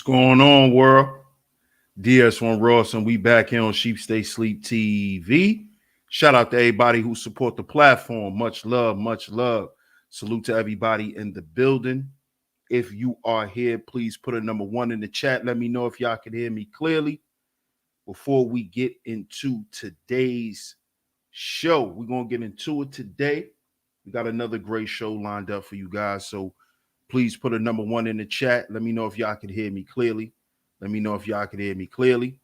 What's going on, world? DS1 Ross, and we back here on Sheep Stay Sleep TV. Shout out to everybody who support the platform. Much love, much love. Salute to everybody in the building. If you are here, please put a number 1 in the chat. Let me know if y'all can hear me clearly. Before we get into today's show, we're going to get into it today. We got another great show lined up for you guys, so please put a number 1 in the chat. Let me know if y'all can hear me clearly. Let me know if y'all can hear me clearly.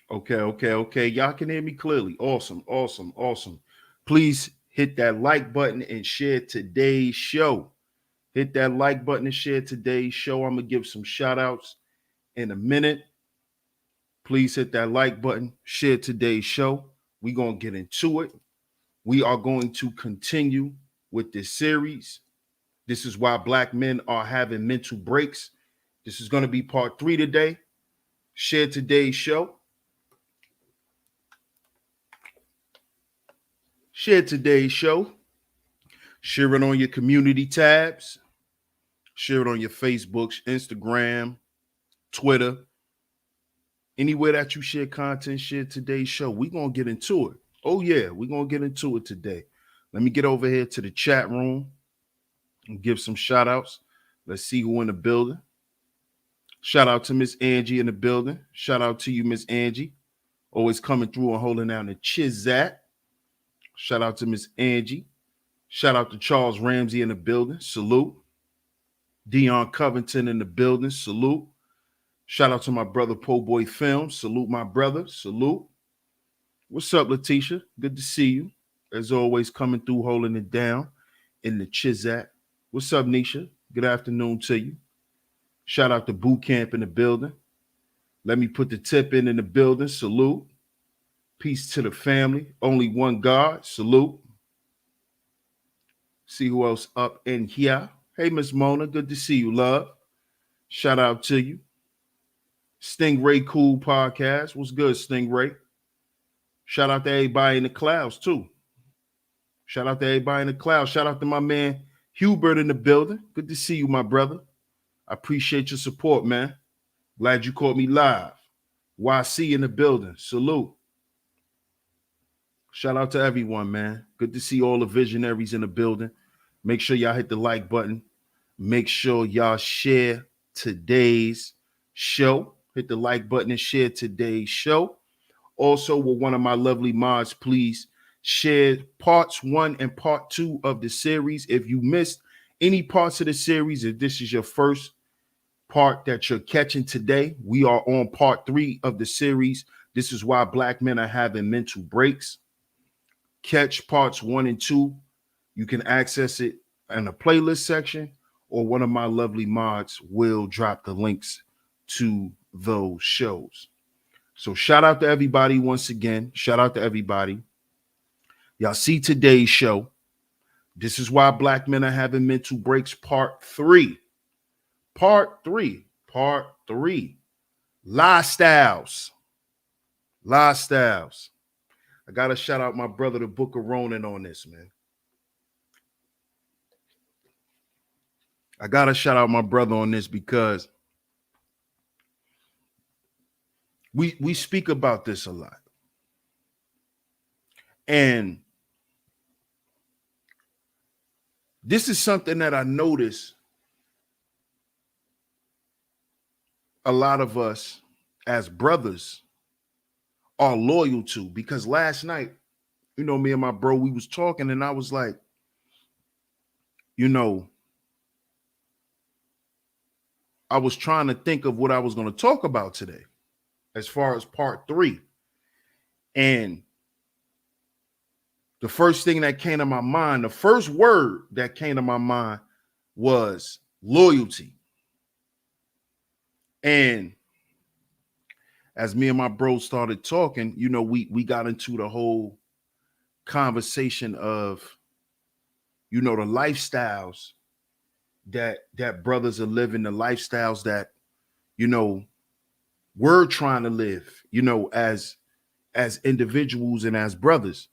Okay. Y'all can hear me clearly. Awesome. Please hit that like button and share today's show. Hit that like button and share today's show. I'm going to give some shout outs in a minute. Please hit that like button, share today's show. We're going to get into it. We are going to continue with this series. This is why black men are having mental breaks. This is going to be part 3 today. Share today's show. Share today's show. Share it on your community tabs. Share it on your Facebook, Instagram, Twitter. Anywhere that you share content, share today's show. We're going to get into it. Oh, yeah, we're going to get into it today. Let me get over here to the chat room and give some shout outs. Let's see who in the building. Shout out to Miss Angie in the building. Shout out to you, Miss Angie. Always coming through and holding down the Chizat. Shout out to Miss Angie. Shout out to Charles Ramsey in the building. Salute. Dion Covington in the building. Salute. Shout out to my brother Po Boy Films. Salute my brother. Salute. What's up, Letitia? Good to see you. As always, coming through, holding it down in the Chizat. What's up, Nisha? Good afternoon to you. Shout out to Boot Camp in the building. Let me put the tip in the building. Salute. Peace to the family. Only one God. Salute. See who else up in here. Hey, Miss Mona. Good to see you, love. Shout out to you. Stingray Cool Podcast. What's good, Stingray? Shout out to everybody in the clouds, too. Shout out to everybody in the clouds. Shout out to my man Hubert in the building. Good to see you, my brother. I appreciate your support, man. Glad you caught me live. YC in the building. Salute. Shout out to everyone, man. Good to see all the visionaries in the building. Make sure y'all hit the like button. Make sure y'all share today's show. Hit the like button and share today's show. Also, with one of my lovely mods, please share parts 1 and part 2 of the series. If you missed any parts of the series, if this is your first part that you're catching today, we are on part 3 of the series. This is why black men are having mental breaks. Catch parts 1 and 2. You can access it in the playlist section, or one of my lovely mods will drop the links to those shows. So shout out to everybody once again. Shout out to everybody. Y'all see today's show. This is why black men are having mental breaks, part 3. Part 3. Lifestyles. I got to shout out my brother, the Book of Ronan, on this, man. I got to shout out my brother on this because we speak about this a lot. And this is something that I notice a lot of us as brothers are loyal to, because last night, you know, me and my bro, we was talking and I was like, you know, I was trying to think of what I was going to talk about today as far as part 3. And the first thing that came to my mind, the first word that came to my mind was loyalty. And as me and my bro started talking, you know, we got into the whole conversation of, you know, the lifestyles that brothers are living, the lifestyles that, you know, we're trying to live, you know, as individuals and as brothers.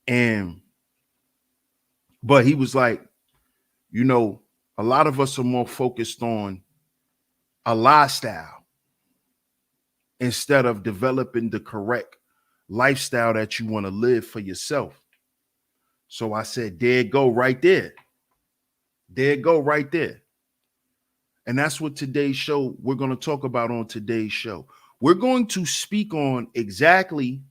And but he was like, you know, A lot of us are more focused on a lifestyle instead of developing the correct lifestyle that you want to live for yourself. So I said, there it go right there. There it go right there. And that's what today's show, we're going to talk about on today's show. We're going to speak on exactly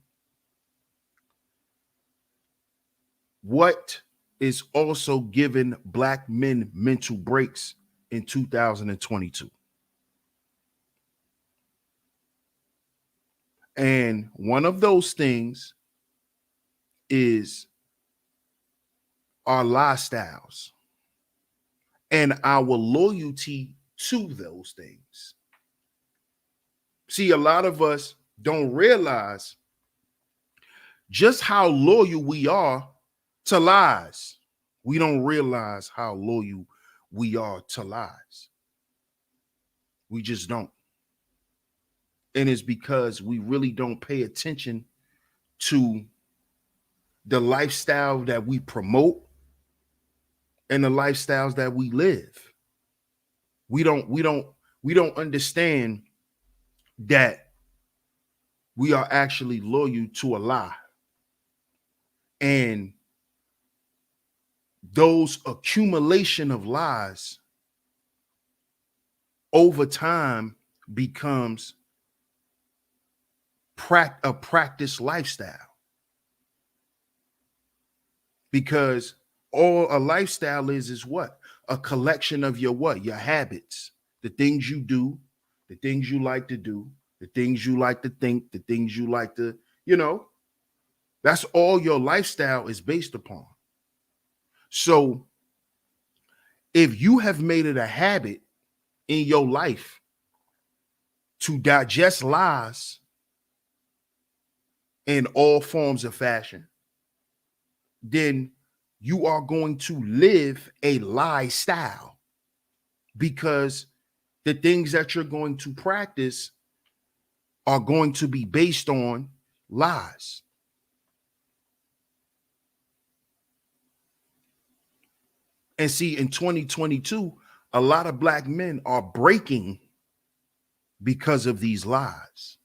what is also giving Black men mental breaks in 2022. And one of those things is our lifestyles and our loyalty to those things. See, a lot of us don't realize just how loyal we are to lies. We don't realize how loyal we are to lies. We just don't. And it's because we really don't pay attention to the lifestyle that we promote and the lifestyles that we live. We don't understand that we are actually loyal to a lie. And those accumulation of lies over time becomes a practice lifestyle. Because all a lifestyle is what? A collection of your what? Your habits, the things you do, the things you like to do, the things you like to think, the things you like to, that's all your lifestyle is based upon. So if you have made it a habit in your life to digest lies in all forms of fashion, then you are going to live a lifestyle, because the things that you're going to practice are going to be based on lies. And see, in 2022, a lot of Black men are breaking because of these lies.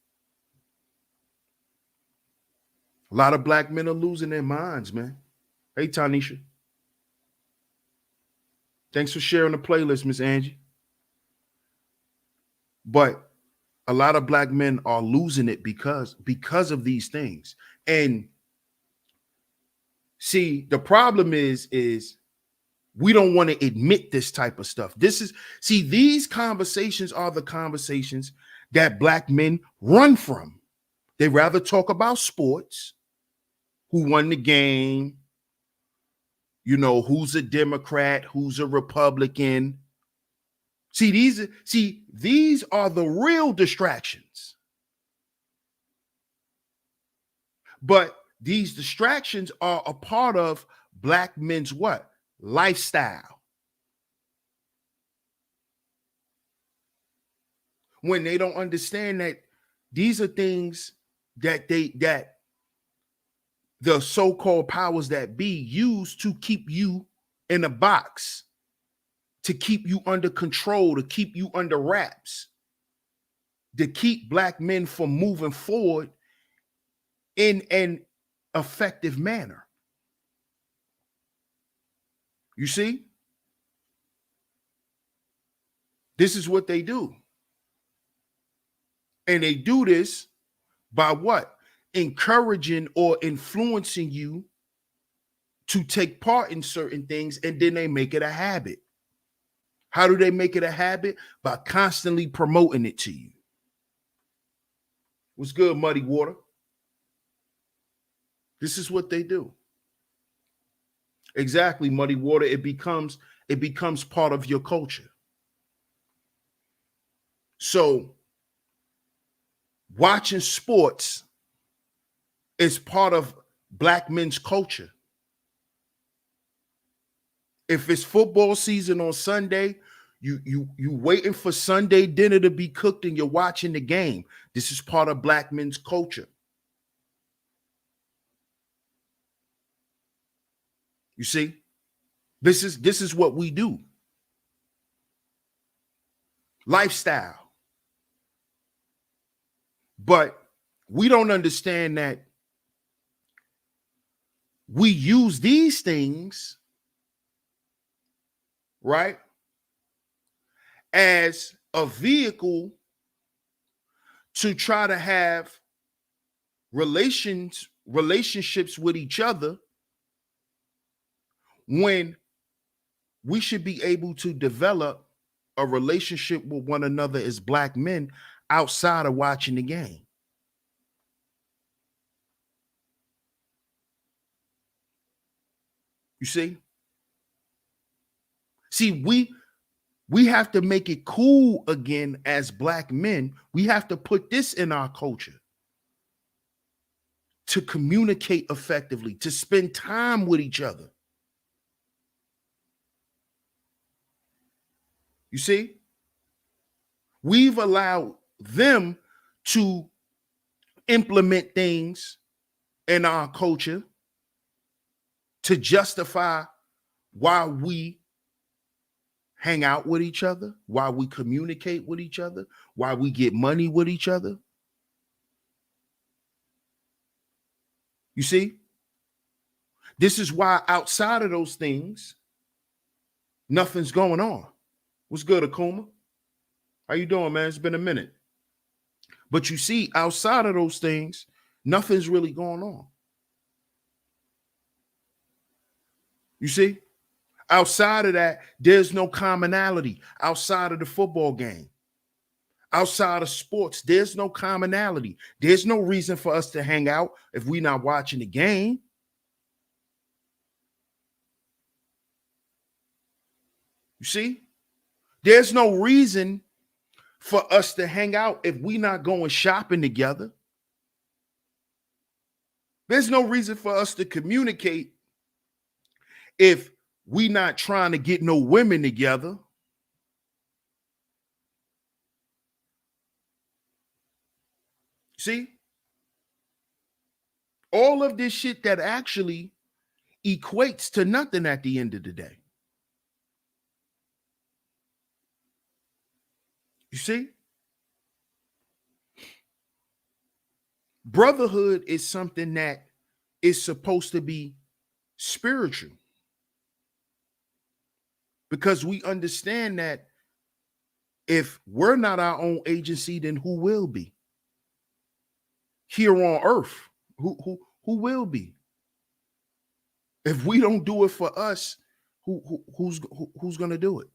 A lot of Black men are losing their minds, man. Hey, Tanisha. Thanks for sharing the playlist, Miss Angie. But a lot of Black men are losing it because of these things. And see, the problem is we don't want to admit this type of stuff. These conversations are the conversations that Black men run from. They rather talk about sports, who won the game, who's a Democrat, who's a Republican. These are the real distractions. But these distractions are a part of Black men's what? Lifestyle. When they don't understand that these are things that the so-called powers that be use to keep you in a box, to keep you under control, to keep you under wraps, to keep Black men from moving forward in an effective manner. You see? This is what they do. And they do this by what? Encouraging or influencing you to take part in certain things, and then they make it a habit. How do they make it a habit? By constantly promoting it to you. What's good, Muddy Water? This is what they do. Exactly, Muddy Water. It becomes part of your culture. So watching sports is part of Black men's culture. If it's football season on Sunday, you waiting for Sunday dinner to be cooked and you're watching the game. This is part of Black men's culture. You see, this is what we do. lifestyle. But we don't understand that we use these things, right, as a vehicle to try to have relationships with each other, when we should be able to develop a relationship with one another as Black men outside of watching the game. You see? See, we have to make it cool again as Black men. We have to put this in our culture to communicate effectively, to spend time with each other. You see? We've allowed them to implement things in our culture to justify why we hang out with each other, why we communicate with each other, why we get money with each other. You see? This is why outside of those things, nothing's going on. What's good, Akuma? How you doing, man? It's been a minute. But you see, outside of those things, nothing's really going on. You see? Outside of that, there's no commonality. Outside of the football game, outside of sports, there's no commonality. There's no reason for us to hang out if we're not watching the game. You see? There's no reason for us to hang out if we're not going shopping together. There's no reason for us to communicate if we're not trying to get no women together. See? All of this shit that actually equates to nothing at the end of the day. You see? Brotherhood is something that is supposed to be spiritual, because we understand that if we're not our own agency, then who will be? Here on earth, who will be? If we don't do it for us, who's going to do it?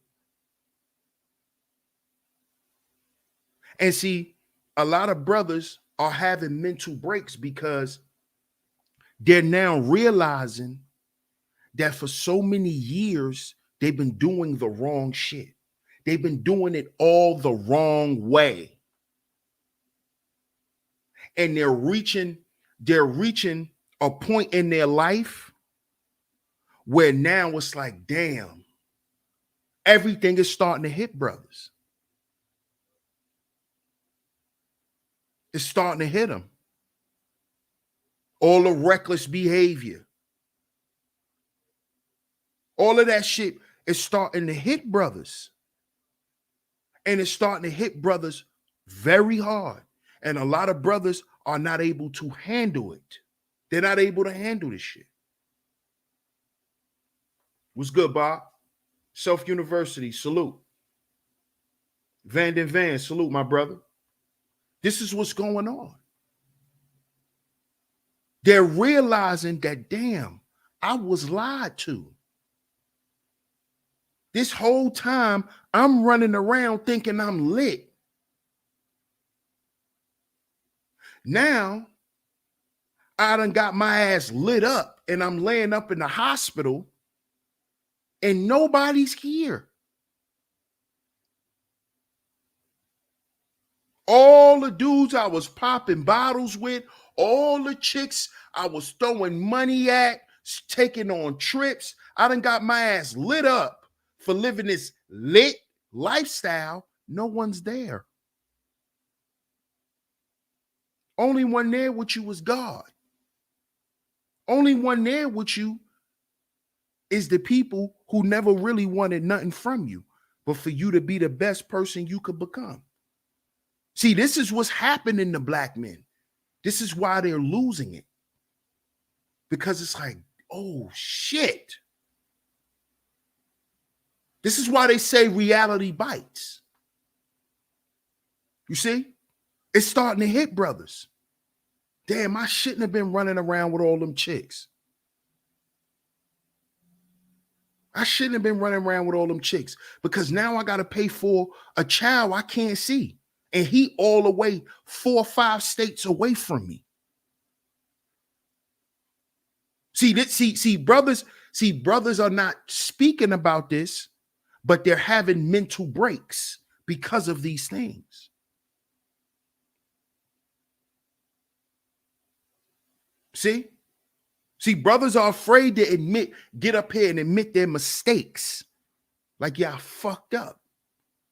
And see, a lot of brothers are having mental breaks because they're now realizing that for so many years, they've been doing the wrong shit. They've been doing it all the wrong way. And they're reaching a point in their life where now it's like, damn, everything is starting to hit brothers. It's starting to hit them. All the reckless behavior, all of that shit is starting to hit brothers. And it's starting to hit brothers very hard. And a lot of brothers are not able to handle it. They're not able to handle this shit. What's good, Bob? Self University, salute. Vanden Van, salute, my brother. This is what's going on. They're realizing that, damn, I was lied to. This whole time, I'm running around thinking I'm lit. Now, I done got my ass lit up and I'm laying up in the hospital and nobody's here. All the dudes I was popping bottles with, all the chicks I was throwing money at, taking on trips, I done got my ass lit up for living this lit lifestyle. No one's there. Only one there with you was God. Only one there with you is the people who never really wanted nothing from you. but for you to be the best person you could become. See, this is what's happening to black men. This is why they're losing it. Because it's like, oh shit. This is why they say reality bites. You see? It's starting to hit brothers. Damn, I shouldn't have been running around with all them chicks. I shouldn't have been running around with all them chicks because now I got to pay for a child I can't see. And he all the way 4 or 5 states away from me. See, brothers are not speaking about this, but they're having mental breaks because of these things. See, brothers are afraid to get up here and admit their mistakes. Like, yeah, I fucked up.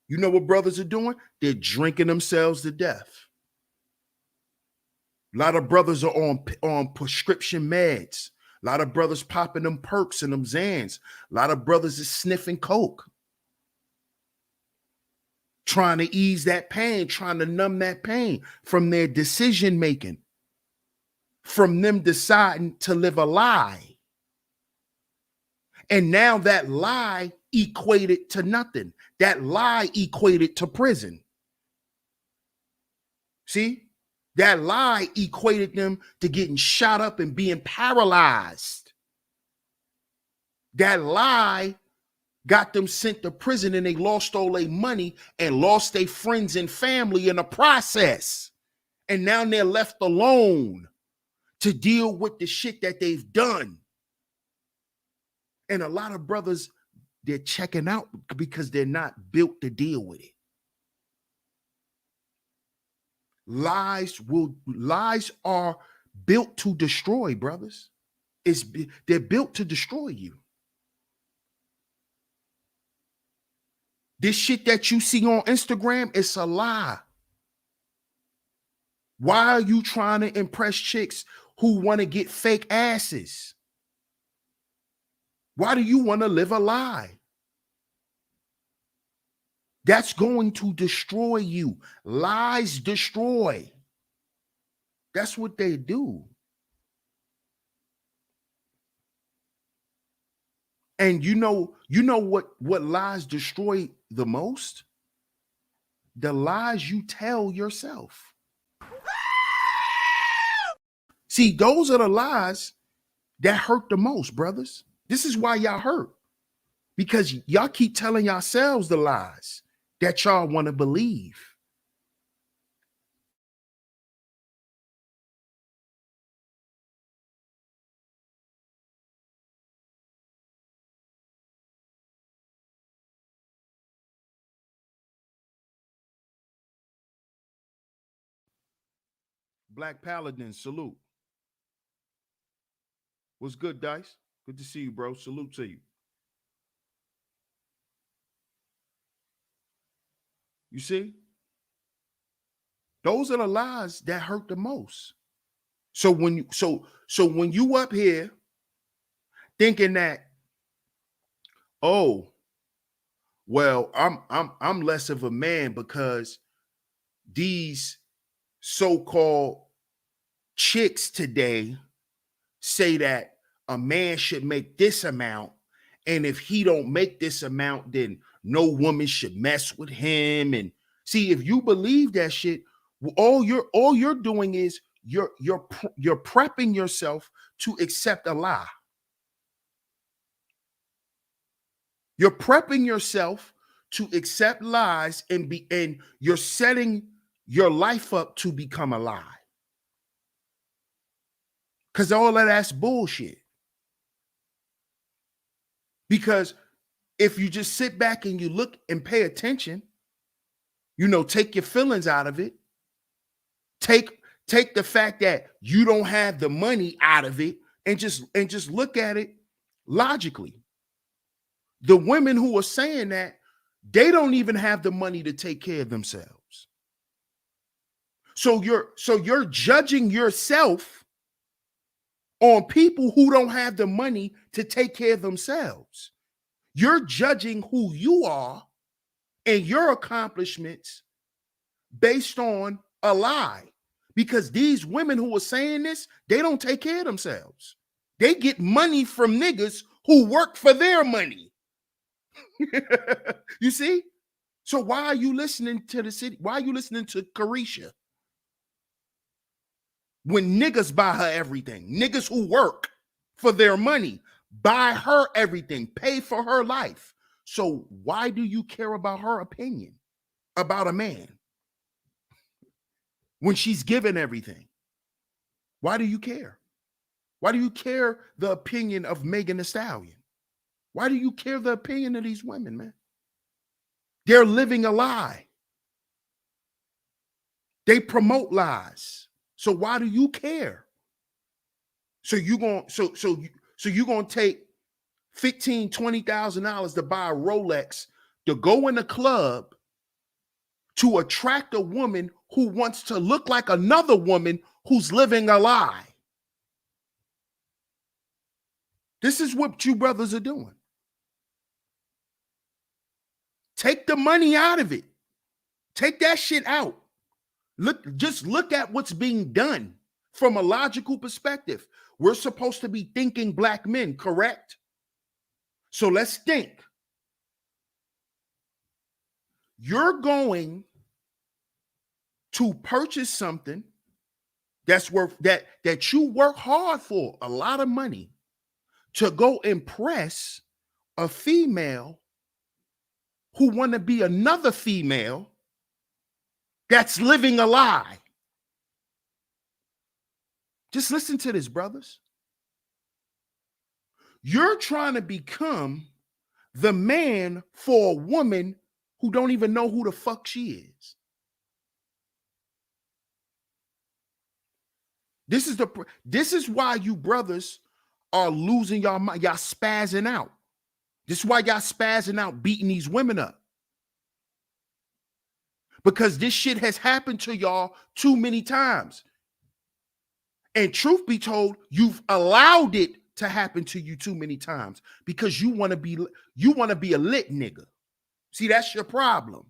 You know what brothers are doing? They're drinking themselves to death. A lot of brothers are on prescription meds. A lot of brothers popping them perks and them Xans. A lot of brothers is sniffing coke. Trying to ease that pain, trying to numb that pain from their decision making. From them deciding to live a lie. And now that lie equated to nothing. That lie equated to prison. See? That lie equated them to getting shot up and being paralyzed. That lie got them sent to prison and they lost all their money and lost their friends and family in the process. And now they're left alone to deal with the shit that they've done. And a lot of brothers, they're checking out because they're not built to deal with it. Lies are built to destroy, brothers. They're built to destroy you. This shit that you see on Instagram, it's a lie. Why are you trying to impress chicks who want to get fake asses? Why do you want to live a lie? That's going to destroy you. Lies destroy. That's what they do. And you know what lies destroy the most? The lies you tell yourself. See, those are the lies that hurt the most, brothers. This is why y'all hurt. Because y'all keep telling yourselves the lies that y'all want to believe. Black Paladin, salute. What's good, Dice? Good to see you, bro. Salute to you. You see? Those are the lies that hurt the most. So when you up here thinking that, oh, well, I'm less of a man because these so-called chicks today say that a man should make this amount, and if he don't make this amount, then no woman should mess with him. And see, if you believe that shit, all you're doing is you're prepping yourself to accept a lie. You're prepping yourself to accept lies and you're setting your life up to become a lie. Because all of that's bullshit. Because if you just sit back and you look and pay attention, take your feelings out of it, take the fact that you don't have the money out of it, and just look at it logically. The women who are saying that, they don't even have the money to take care of themselves. So you're judging yourself on people who don't have the money to take care of themselves. You're judging who you are and your accomplishments based on a lie. Because these women who are saying this, they don't take care of themselves. They get money from niggas who work for their money. You see? So why are you listening to the city? Why are you listening to Carisha? When niggas buy her everything, niggas who work for their money buy her everything, pay for her life. So why do you care about her opinion about a man when she's given everything? Why do you care? Why do you care the opinion of Megan Thee Stallion? Why do you care the opinion of these women, man? They're living a lie. They promote lies. So why do you care? So you going to take $15,000-$20,000 to buy a Rolex to go in a club to attract a woman who wants to look like another woman who's living a lie. This is what you brothers are doing. Take the money out of it. Take that shit out. Just look at what's being done from a logical perspective. We're supposed to be thinking black men, correct? So let's think. You're going to purchase something that's worth that you work hard for, a lot of money, to go impress a female who want to be another female that's living a lie. Just listen to this, brothers. You're trying to become the man for a woman who don't even know who the fuck she is. This is why you brothers are losing y'all mind. Y'all spazzing out. This is why y'all spazzing out, beating these women up. Because this shit has happened to y'all too many times. And truth be told, you've allowed it to happen to you too many times because you want to be a lit nigga. See, that's your problem.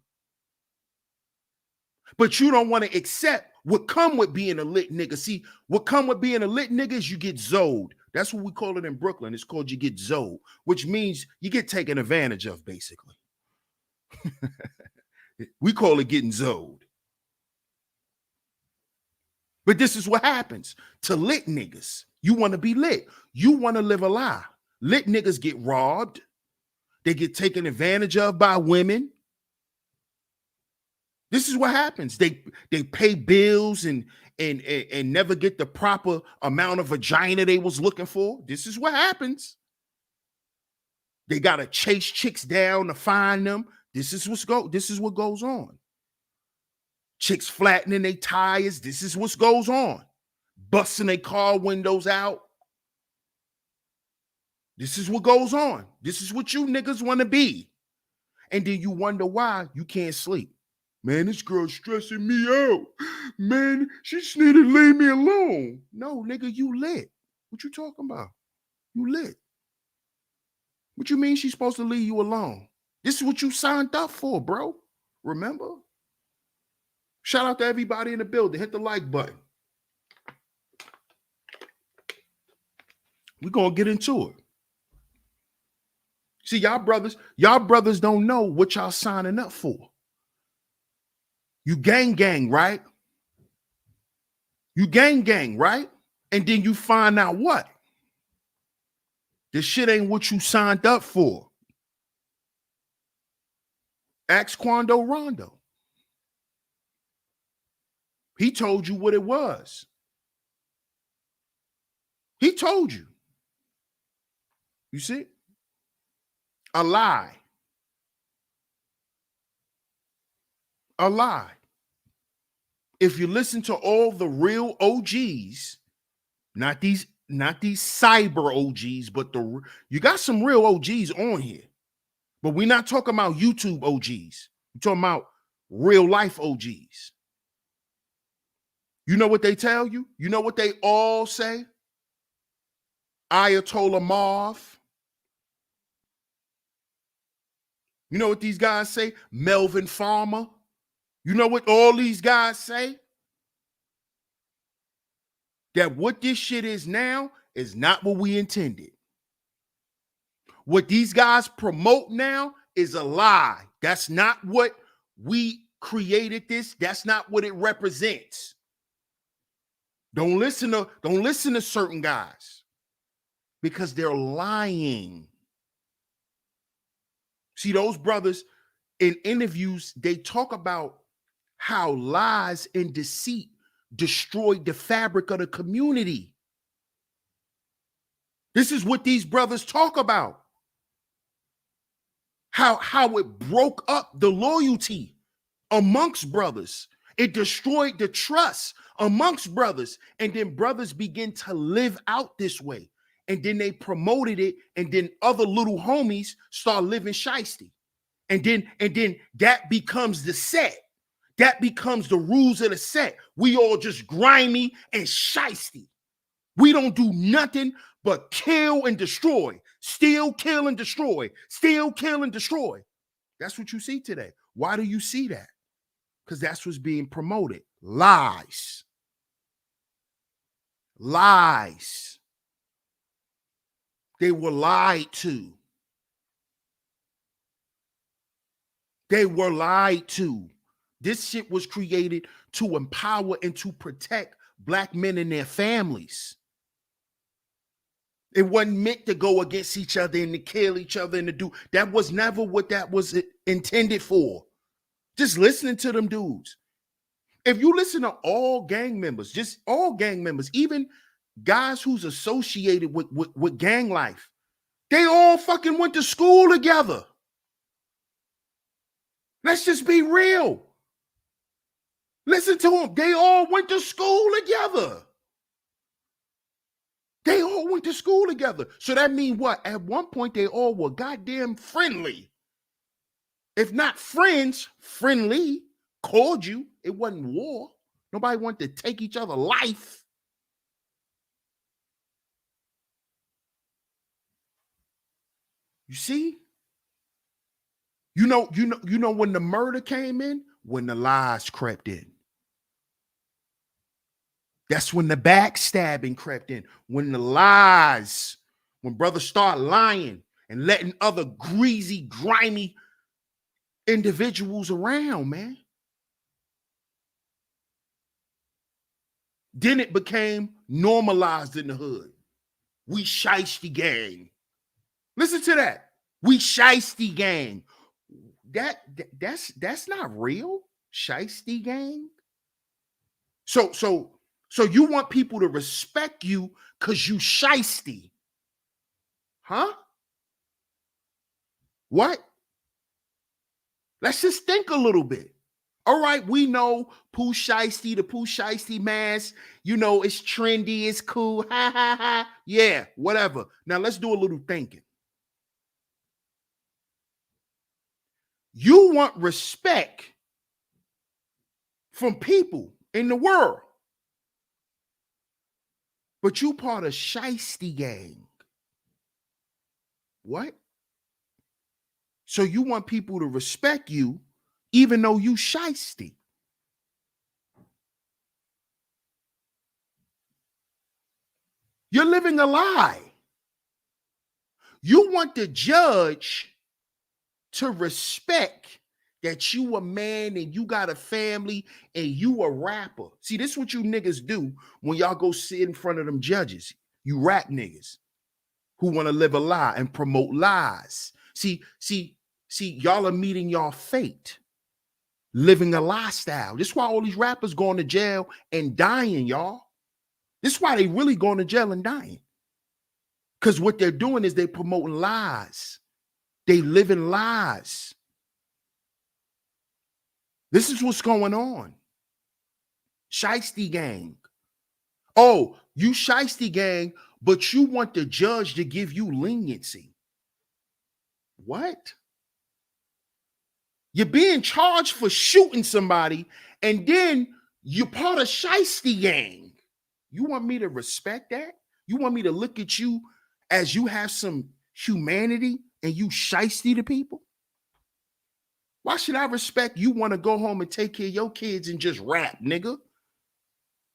But you don't want to accept what come with being a lit nigga. See, what come with being a lit nigga is you get zoed. That's what we call it in Brooklyn. It's called you get zoed, which means you get taken advantage of, basically. We call it getting zoed. But this is what happens to lit niggas. You want to be lit. You want to live a lie. Lit niggas get robbed. They get taken advantage of by women. This is what happens. They pay bills and never get the proper amount of vagina they was looking for. This is what happens. They gotta chase chicks down to find them. This is what goes on. Chicks flattening their tires. This is what goes on. Busting their car windows out. This is what goes on. This is what you niggas want to be. And then you wonder why you can't sleep. Man, this girl's stressing me out. Man, she just need to leave me alone. No, nigga, you lit. What you talking about? You lit. What you mean she's supposed to leave you alone? This is what you signed up for, bro. Remember? Shout out to everybody in the building. Hit the like button. We're going to get into it. See, y'all brothers don't know what y'all signing up for. You gang, right? You gang, right? And then you find out what? This shit ain't what you signed up for. Ask Quando Rondo. He told you what it was. He told you. You see? A lie. A lie. If you listen to all the real OGs, not these cyber OGs, but you got some real OGs on here. But we're not talking about YouTube OGs. We're talking about real life OGs. You know what they tell you? You know what they all say? Ayatollah Marv. You know what these guys say? Melvin Farmer. You know what all these guys say? That what this shit is now is not what we intended. What these guys promote now is a lie. That's not what we created this. That's not what it represents. Don't listen to certain guys because they're lying. See, those brothers in interviews, they talk about how lies and deceit destroyed the fabric of the community. This is what these brothers talk about. How it broke up the loyalty amongst brothers. It destroyed the trust amongst brothers. And then brothers begin to live out this way. And then they promoted it. And then other little homies start living shiesty. And then that becomes the set. That becomes the rules of the set. We all just grimy and shiesty. We don't do nothing but kill and destroy. Steal, kill, and destroy. Steal, kill, and destroy. That's what you see today. Why do you see that? Because that's what's being promoted. Lies. Lies. They were lied to. They were lied to. This shit was created to empower and to protect Black men and their families. It wasn't meant to go against each other and to kill each other and to do. That was never what that was intended for. Just listening to them dudes. If you listen to all gang members, just all gang members, even guys who's associated with gang life, they all fucking went to school together. Let's just be real. Listen to them. They all went to school together. They all went to school together. So that means what? At one point, they all were goddamn friendly. If not friends, friendly. Called you. It wasn't war. Nobody wanted to take each other's life. You see? You know when the murder came in? When the lies crept in. That's when the backstabbing crept in. When the lies, when brothers start lying and letting other greasy, grimy individuals around, man. Then it became normalized in the hood. We shiesty gang. Listen to that. We shiesty gang. That's not real. Shiesty gang. So you want people to respect you because you shiesty. Huh? What? Let's just think a little bit. All right, we know Pooh Shiesty, the Pooh Shiesty mask. You know, it's trendy, it's cool. Ha, ha, ha. Yeah, whatever. Now, let's do a little thinking. You want respect from people in the world. But you part of shiesty gang. What? So you want people to respect you even though you shiesty. You're living a lie. You want the judge to respect that you a man and you got a family and you a rapper. See, this is what you niggas do when y'all go sit in front of them judges. You rap niggas who want to live a lie and promote lies. See, y'all are meeting y'all fate, living a lifestyle. This is why all these rappers going to jail and dying, y'all. This is why they really going to jail and dying. Because what they're doing is they promoting lies. They living lies. This is what's going on. Shiesty gang. Oh, you shiesty gang, but you want the judge to give you leniency. What? You're being charged for shooting somebody, and then you're part of shiesty gang. You want me to respect that? You want me to look at you as you have some humanity and you shiesty to people? Why should I respect you want to go home and take care of your kids and just rap, nigga?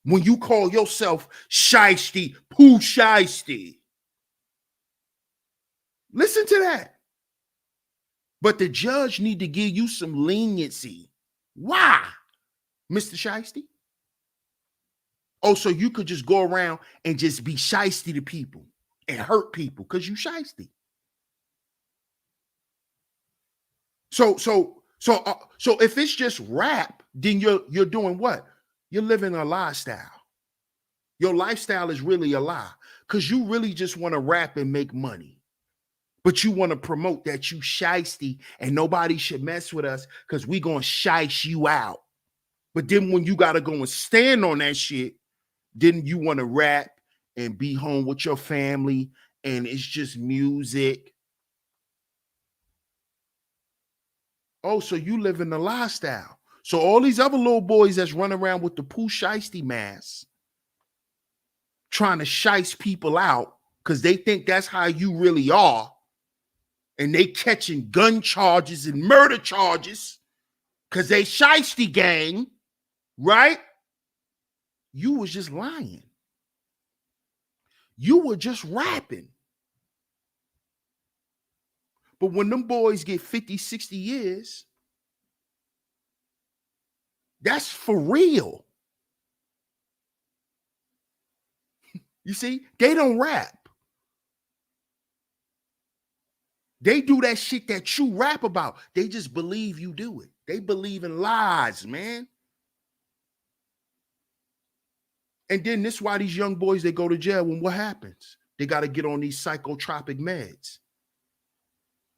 When you call yourself shiesty, poo shiesty. Listen to that. But the judge need to give you some leniency. Why, Mr. Shiesty? Oh, so you could just go around and just be shiesty to people and hurt people because you shiesty. So if it's just rap, then you're doing what? You're living a lifestyle. Your lifestyle is really a lie because you really just want to rap and make money. But you want to promote that you shiesty and nobody should mess with us because we going to shice you out. But then when you got to go and stand on that shit, then you want to rap and be home with your family and it's just music. Oh, so you live in the lifestyle. So all these other little boys that's running around with the poo shiesty mask trying to shice people out because they think that's how you really are. And they catching gun charges and murder charges because they shiesty gang, right? You was just lying. You were just rapping. But when them boys get 50, 60 years, that's for real. You see, they don't rap. They do that shit that you rap about. They just believe you do it. They believe in lies, man. And then this is why these young boys, they go to jail when what happens? They got to get on these psychotropic meds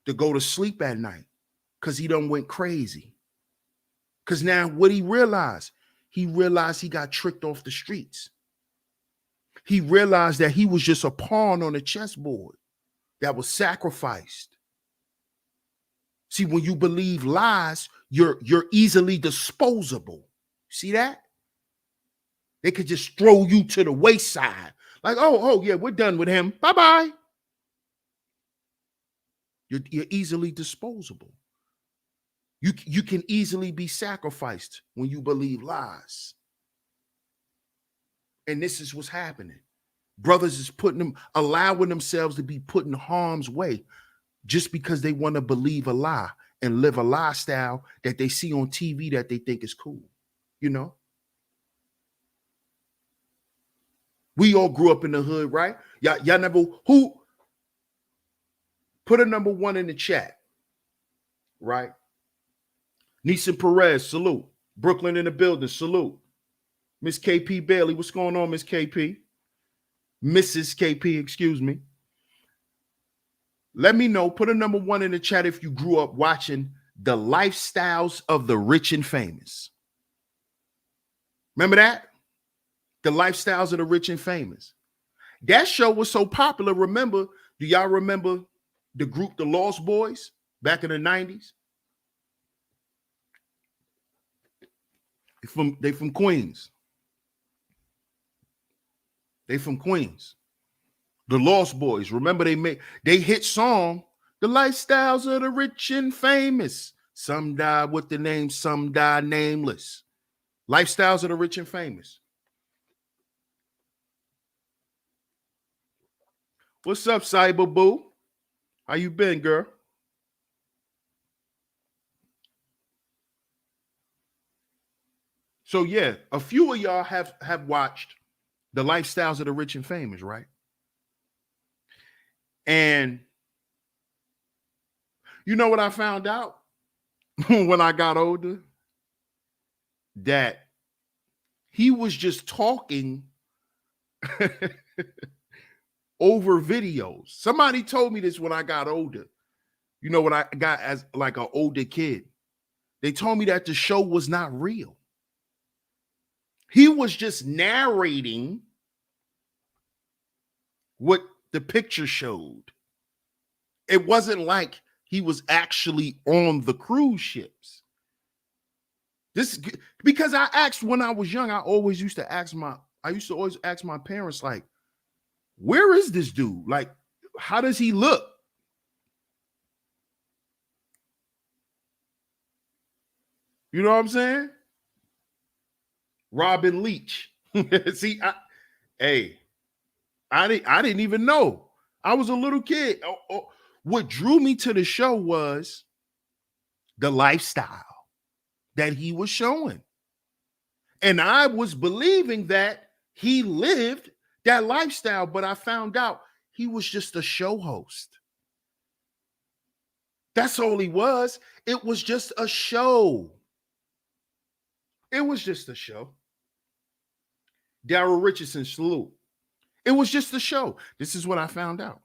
to go to sleep at night because he done went crazy. Because now what he realized? He realized he got tricked off the streets. He realized that he was just a pawn on a chessboard that was sacrificed. See, when you believe lies, you're easily disposable. See that? They could just throw you to the wayside. Like, oh yeah, we're done with him. Bye-bye. You're easily disposable. You can easily be sacrificed when you believe lies. And this is what's happening. Brothers is allowing themselves to be put in harm's way just because they want to believe a lie and live a lifestyle that they see on TV that they think is cool. You know? We all grew up in the hood, right? Y'all never, who put a number 1 in the chat, right? Neeson Perez, salute. Brooklyn in the building, salute. Miss KP Bailey, what's going on, Miss KP? Mrs. KP, excuse me. Let me know, put a number 1 in the chat if you grew up watching The Lifestyles of the Rich and Famous. Remember that? The Lifestyles of the Rich and Famous. That show was so popular. Remember, do y'all remember the group, the Lost Boys, back in the 90s? They from Queens. They from Queens. The Lost Boys. Remember they hit song, The Lifestyles of the Rich and Famous. Some died with the name, some died nameless. Lifestyles of the Rich and Famous. What's up, Cyber Boo? How you been, girl? So yeah, a few of y'all have watched The Lifestyles of the Rich and Famous, right? And you know what I found out when I got older? That he was just talking over videos. Somebody told me this when I got older. You know, when I got as like an older kid, they told me that the show was not real. He was just narrating what the picture showed. It wasn't like he was actually on the cruise ships. This because I asked when I was young, I used to always ask my parents, like, where is this dude? Like, how does he look? You know what I'm saying? Robin Leach. See, I didn't even know. I was a little kid. What drew me to the show was the lifestyle that he was showing. And I was believing that he lived that lifestyle, but I found out he was just a show host. That's all he was. It was just a show. It was just a show. Daryl Richardson, salute. It was just a show. This is what I found out.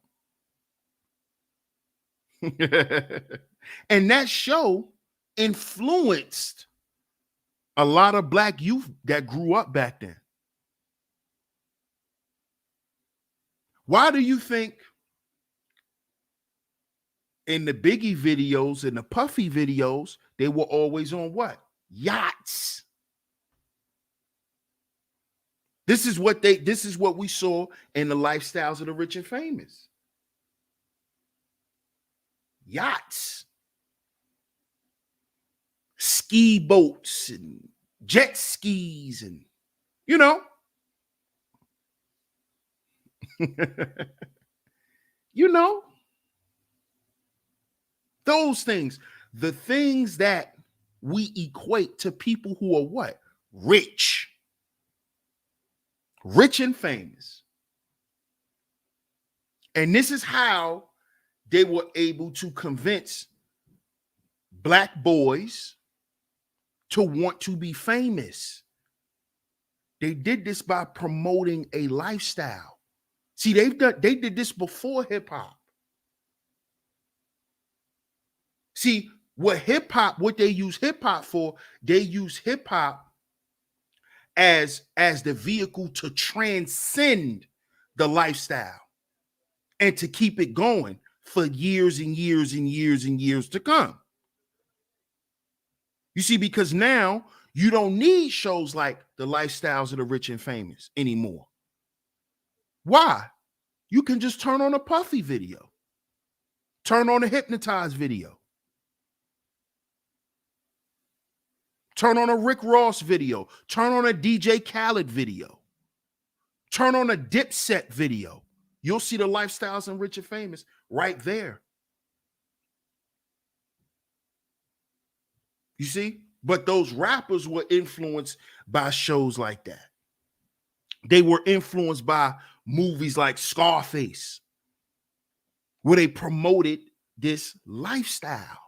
And that show influenced a lot of black youth that grew up back then. Why do you think in the Biggie videos and the Puffy videos, they were always on what? Yachts. This is what we saw in the lifestyles of the rich and famous. Yachts, ski boats, and jet skis, and you know, you know, those things, the things that we equate to people who are what? Rich and famous. And this is how they were able to convince black boys to want to be famous. They did this by promoting a lifestyle. See, they did this before hip hop. See, what they use hip hop for, they use hip hop as the vehicle to transcend the lifestyle and to keep it going for years and years and years and years to come. You see, because now you don't need shows like the lifestyles of the rich and famous anymore. Why? You can just turn on a Puffy video, turn on a Hypnotized video, turn on a Rick Ross video, turn on a DJ Khaled video, turn on a Dipset video. You'll see the lifestyles and rich and famous right there. You see? But those rappers were influenced by shows like that. They were influenced by movies like Scarface, where they promoted this lifestyle.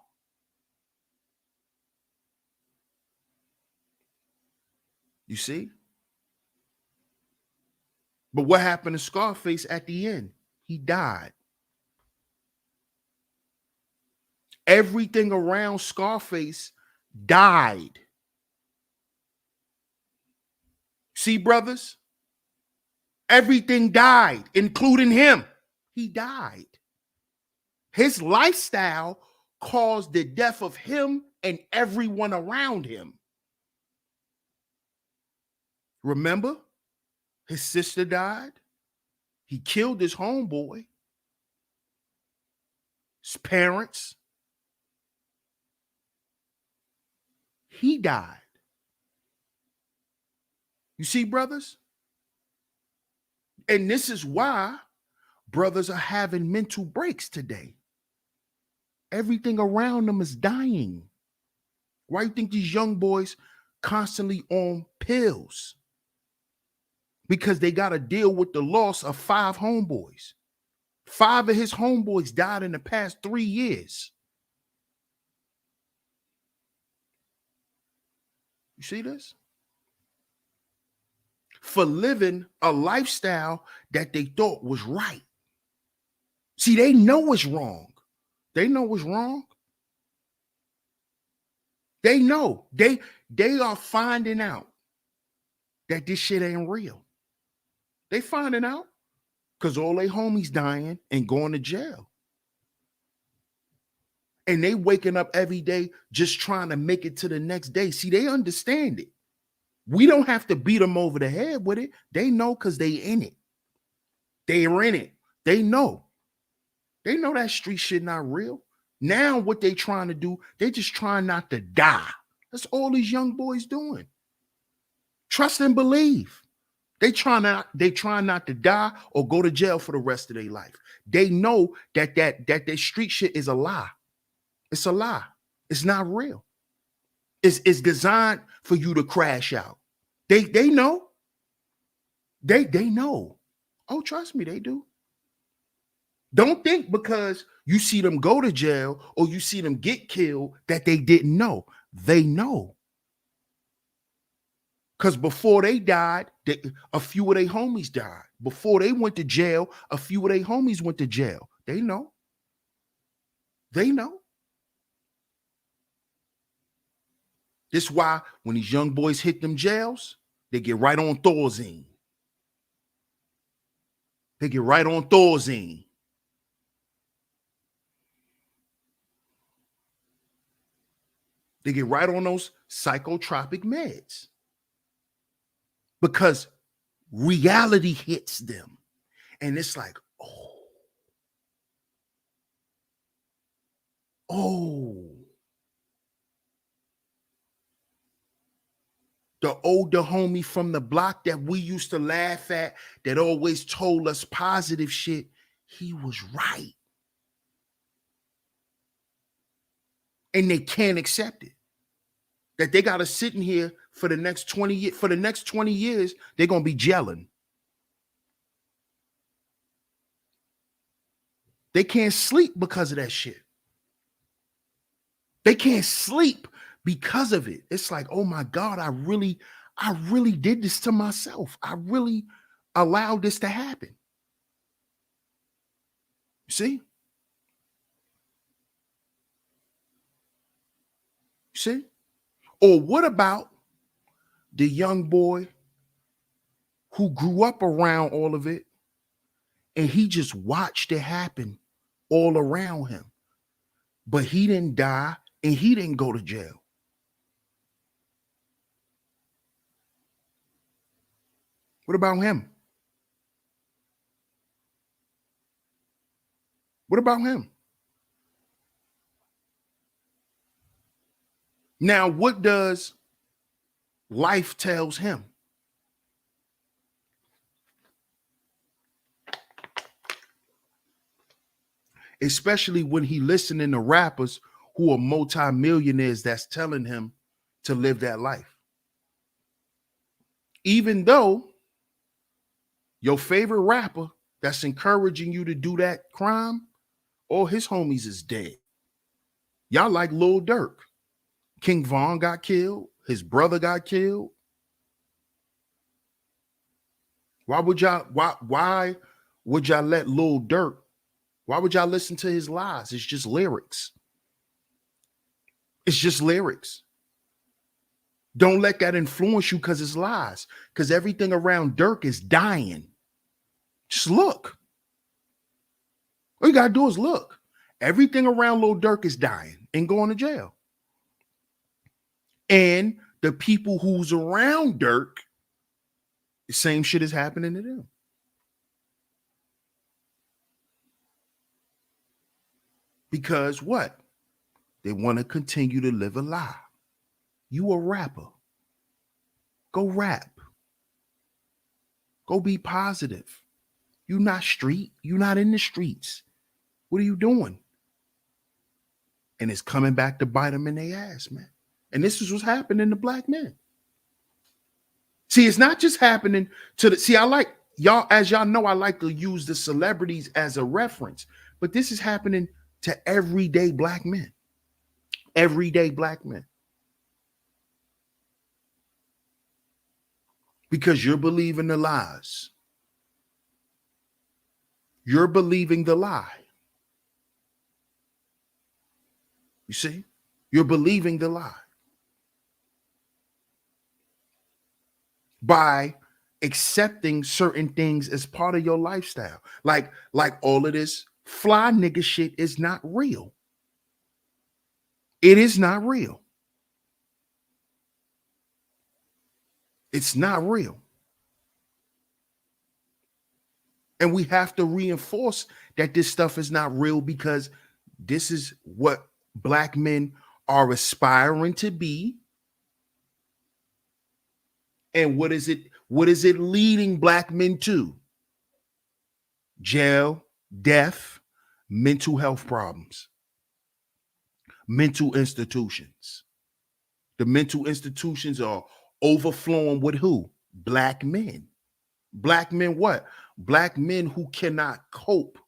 You see? But what happened to Scarface at the end? He died. Everything around Scarface died. See, brothers? Everything died, including him. He died. His lifestyle caused the death of him and everyone around him. Remember? His sister died. He killed his homeboy. His parents. He died. You see, brothers? And this is why brothers are having mental breaks today. Everything around them is dying. Why do you think these young boys constantly on pills? Because they got to deal with the loss of 5 homeboys. 5 of his homeboys died in the past 3 years. You see this? For living a lifestyle that they thought was right. See, they know it's wrong. They know it's wrong. They know. They are finding out that this shit ain't real. They finding out because all their homies dying and going to jail. And they waking up every day just trying to make it to the next day. See, they understand it. We don't have to beat them over the head with it. They know because they in it. They are in it. They know. They know that street shit not real. Now what they trying to do, they just trying not to die. That's all these young boys doing. Trust and believe. They try not to die or go to jail for the rest of their life. They know that their street shit is a lie. It's a lie. It's not real. It's designed for you to crash out. They know. They know. Oh, trust me, they do. Don't think because you see them go to jail or you see them get killed that they didn't know. They know. Because before they died, a few of their homies died. Before they went to jail, a few of their homies went to jail. They know. They know. This is why when these young boys hit them jails, they get right on Thorazine. They get right on Thorazine. They get right on those psychotropic meds. Because reality hits them. And it's like, oh. The older homie from the block that we used to laugh at, that always told us positive shit, he was right. And they can't accept it. That they got to sit in here for the next 20 years. For the next 20 years, they're going to be gelling. They can't sleep because of that shit. They can't sleep because of it. It's like, oh my God, I really did this to myself. I really allowed this to happen. You see? You see? Or what about the young boy who grew up around all of it and he just watched it happen all around him, but he didn't die and he didn't go to jail? What about him? What about him? Now, what does life tells him? Especially when he listening to rappers who are multimillionaires that's telling him to live that life. Even though your favorite rapper that's encouraging you to do that crime, all his homies is dead. Y'all like Lil Durk. King Von got killed. His brother got killed. Why would y'all let Lil Durk? Why would y'all listen to his lies? It's just lyrics. It's just lyrics. Don't let that influence you because it's lies. Because everything around Durk is dying. Just look. All you gotta do is look. Everything around Lil Durk is dying and going to jail. And the people who's around Durk, the same shit is happening to them. Because what? They want to continue to live a lie. You a rapper. Go rap. Go be positive. You not street. You not in the streets. What are you doing? And it's coming back to bite them in their ass, man. And this is what's happening to black men. See, it's not just happening to the... See, I like... Y'all, as y'all know, I like to use the celebrities as a reference. But this is happening to everyday black men. Everyday black men. Because you're believing the lies. You're believing the lie. You see? You're believing the lie. By accepting certain things as part of your lifestyle. Like all of this fly nigga shit is not real. It is not real. It's not real. And we have to reinforce that this stuff is not real because this is what black men are aspiring to be. And what is it? What is it leading black men to? Jail, death, mental health problems, mental institutions. The mental institutions are overflowing with who? Black men. Black men what? Black men who cannot cope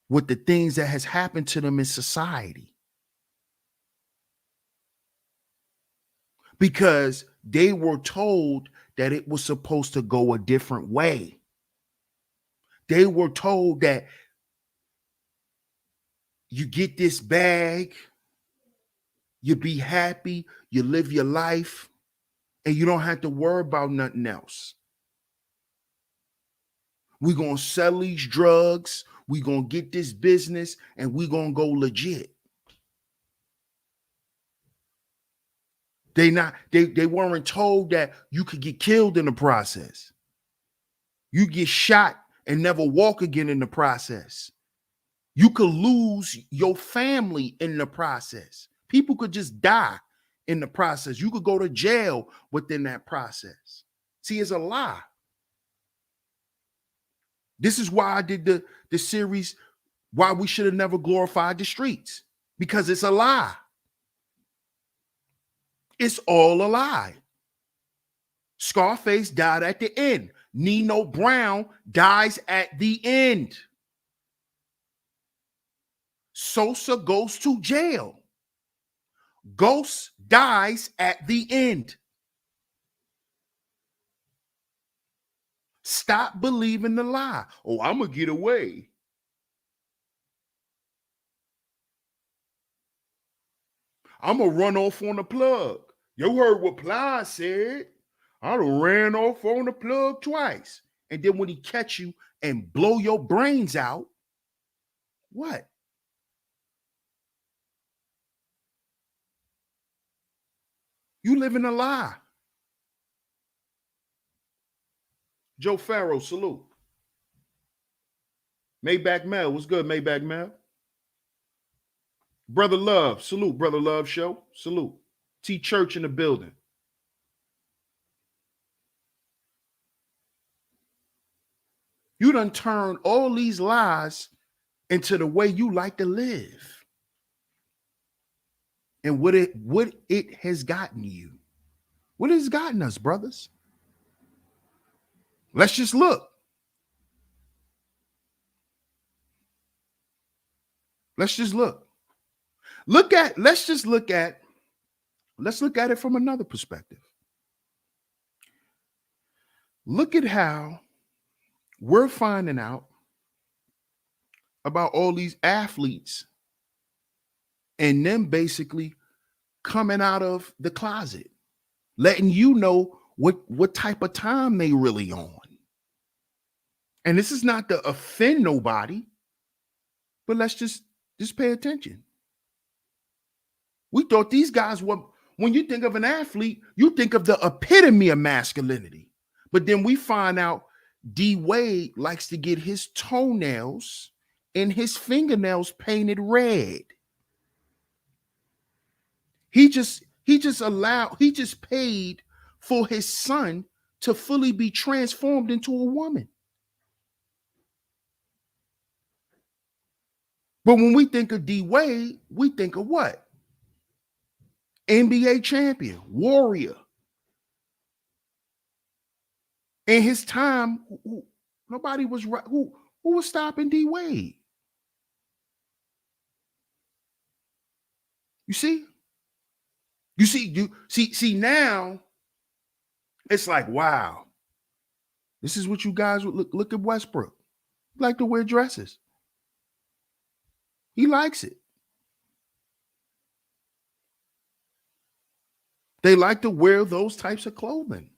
with the things that has happened to them in society. Because they were told that it was supposed to go a different way. They were told that you get this bag, you be happy, you live your life, and you don't have to worry about nothing else. We're going to sell these drugs, we're going to get this business, and we're going to go legit. They weren't told that you could get killed in the process. You get shot and never walk again in the process. You could lose your family in the process. People could just die in the process. You could go to jail within that process. See, it's a lie. This is why I did the series, why we should have never glorified the streets, because it's a lie. It's all a lie. Scarface died at the end. Nino Brown dies at the end. Sosa goes to jail. Ghost dies at the end. Stop believing the lie. Oh, I'm going to get away. I'm going to run off on the plug. You heard what Ply said. I done ran off on the plug twice. And then when he catch you and blow your brains out, what? You live in a lie. Joe Farrow, salute. Maybach Mel, what's good, Maybach Mel? Brother Love, salute. Brother Love show, salute. T Church in the building. You done turned all these lies into the way you like to live. And what it has gotten you. What has gotten us, brothers? Let's just look. Let's just look. Let's look at it from another perspective. Look at how we're finding out about all these athletes and them basically coming out of the closet, letting you know what type of time they really on. And this is not to offend nobody, but let's just pay attention. We thought these guys were, when you think of an athlete, you think of the epitome of masculinity. But then we find out D Wade likes to get his toenails and his fingernails painted red. He just paid for his son to fully be transformed into a woman. But when we think of D Wade, we think of what? NBA champion, warrior. In his time, nobody was right. Who was stopping D Wade? You see now. It's like, wow, this is what you guys would look at Westbrook. He like to wear dresses. He likes it. They like to wear those types of clothing.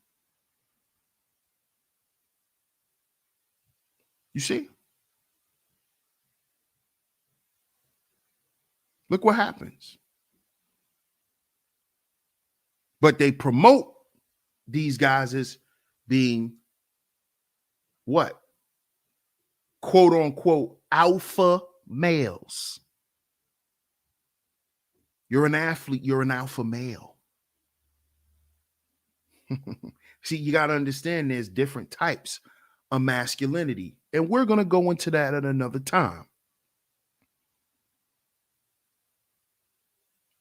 You see? Look what happens. But they promote these guys as being what? Quote unquote alpha males. You're an athlete, you're an alpha male. See, you got to understand there's different types of masculinity. And we're going to go into that at another time.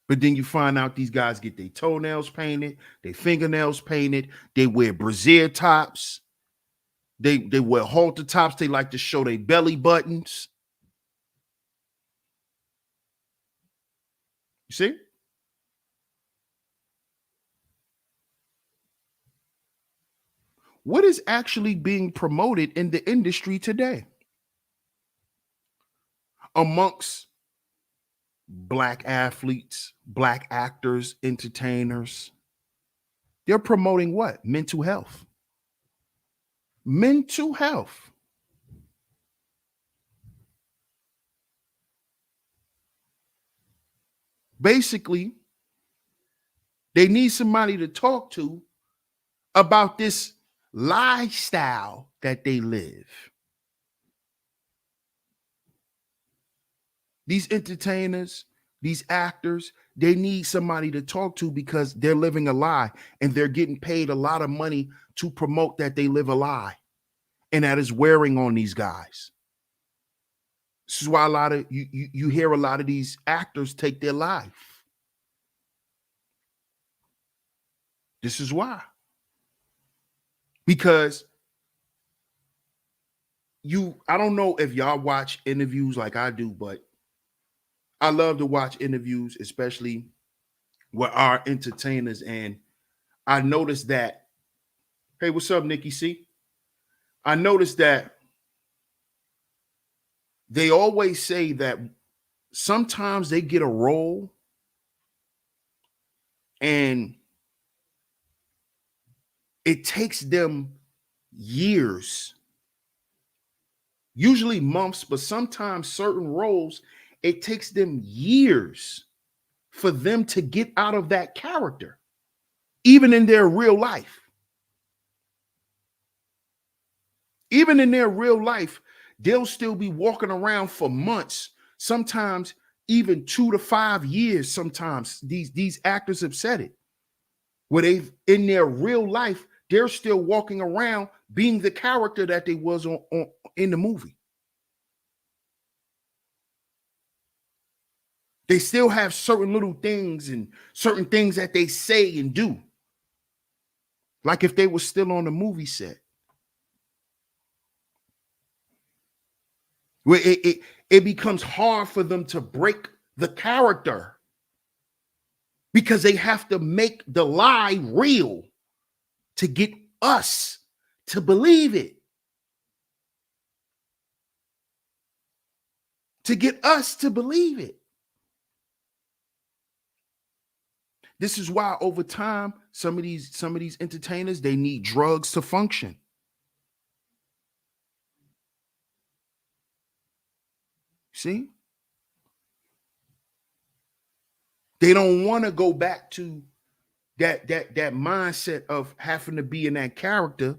But then you find out these guys get their toenails painted, their fingernails painted, they wear brassiere tops, they wear halter tops, they like to show their belly buttons. You see? What is actually being promoted in the industry today amongst Black athletes, Black actors, entertainers? They're promoting what? Mental health. Mental health. Basically, they need somebody to talk to about this lifestyle that they live. These entertainers, these actors, they need somebody to talk to because they're living a lie and they're getting paid a lot of money to promote that they live a lie. And that is wearing on these guys. This is why a lot of you hear a lot of these actors take their life. This is why. Because I don't know if y'all watch interviews like I do, but I love to watch interviews, especially with our entertainers. And I noticed that, hey, what's up, Nikki C? I noticed that they always say that sometimes they get a role and it takes them years, usually months, but sometimes certain roles, it takes them years for them to get out of that character, even in their real life. Even in their real life, they'll still be walking around for months, sometimes even 2 to 5 years. Sometimes these actors have said it, where they've in their real life, they're still walking around being the character that they was on in the movie. They still have certain little things and certain things that they say and do, like if they were still on the movie set. Where it becomes hard for them to break the character because they have to make the lie real to get us to believe it. To get us to believe it. This is why over time, some of these entertainers, they need drugs to function. See? They don't want to go back to that mindset of having to be in that character.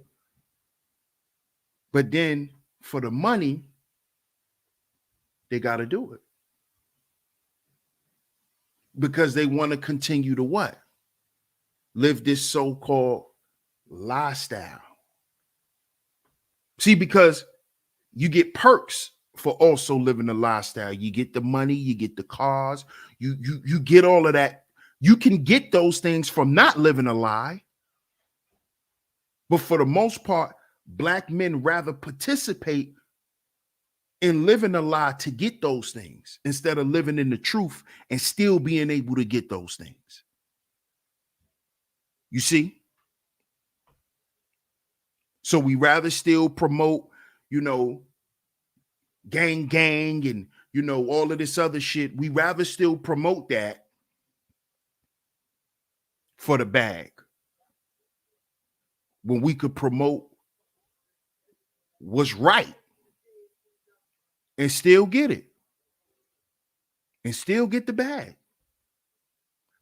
But then for the money, they got to do it. Because they want to continue to what? Live this so-called lifestyle. See, because you get perks for also living a lifestyle. You get the money, you get the cars, you get all of that. You can get those things from not living a lie. But for the most part, Black men rather participate in living a lie to get those things instead of living in the truth and still being able to get those things. You see? So we rather still promote, gang and, all of this other shit. We rather still promote that for the bag when we could promote what's right and still get it and still get the bag.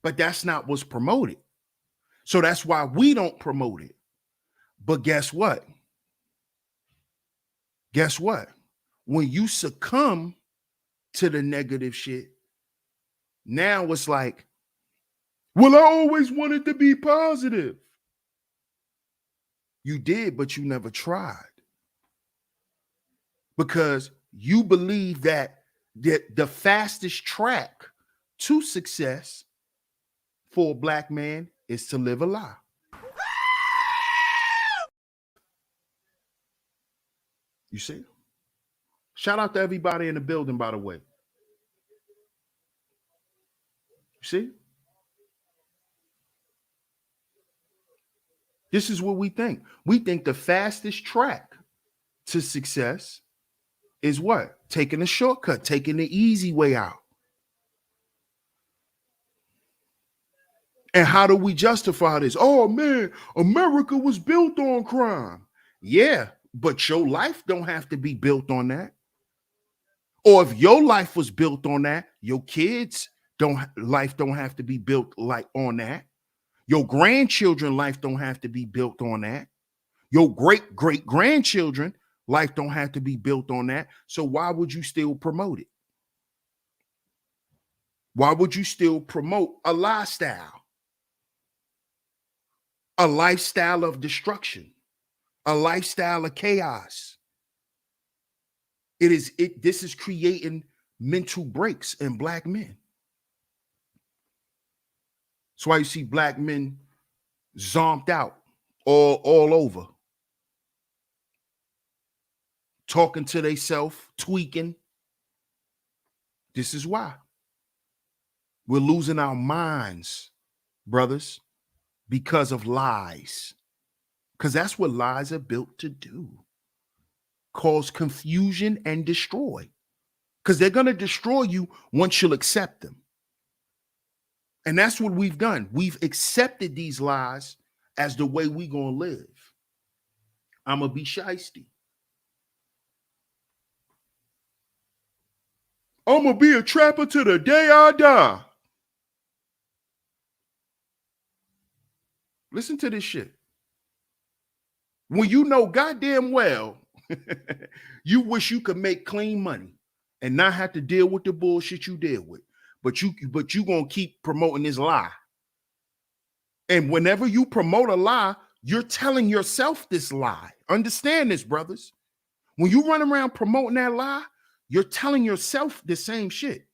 But that's not what's promoted. So that's why we don't promote it. But guess what? Guess what? When you succumb to the negative shit, now it's like, well, I always wanted to be positive. You did, but you never tried. Because you believe that the fastest track to success for a black man is to live a lie. You see? Shout out to everybody in the building, by the way. You see? This is what we think. We think the fastest track to success is what? Taking a shortcut, taking the easy way out. And how do we justify this? Oh man, America was built on crime. Yeah, but your life don't have to be built on that. Or if your life was built on that, your kids life don't have to be built like on that. Your grandchildren life don't have to be built on that. Your great great grandchildren life don't have to be built on that. So why would you still promote it? Why would you still promote a lifestyle? A lifestyle of destruction, a lifestyle of chaos. This is creating mental breaks in black men. That's why you see black men zonked out all over, talking to themselves, tweaking. This is why we're losing our minds, brothers, because of lies. Because that's what lies are built to do. Cause confusion and destroy. Because they're going to destroy you once you'll accept them. And that's what we've done. We've accepted these lies as the way we're going to live. I'm going to be shiesty. I'm going to be a trapper to the day I die. Listen to this shit. When you know goddamn well, you wish you could make clean money and not have to deal with the bullshit you deal with. But you gonna keep promoting this lie. And whenever you promote a lie, you're telling yourself this lie. Understand this, brothers. When you run around promoting that lie, you're telling yourself the same shit.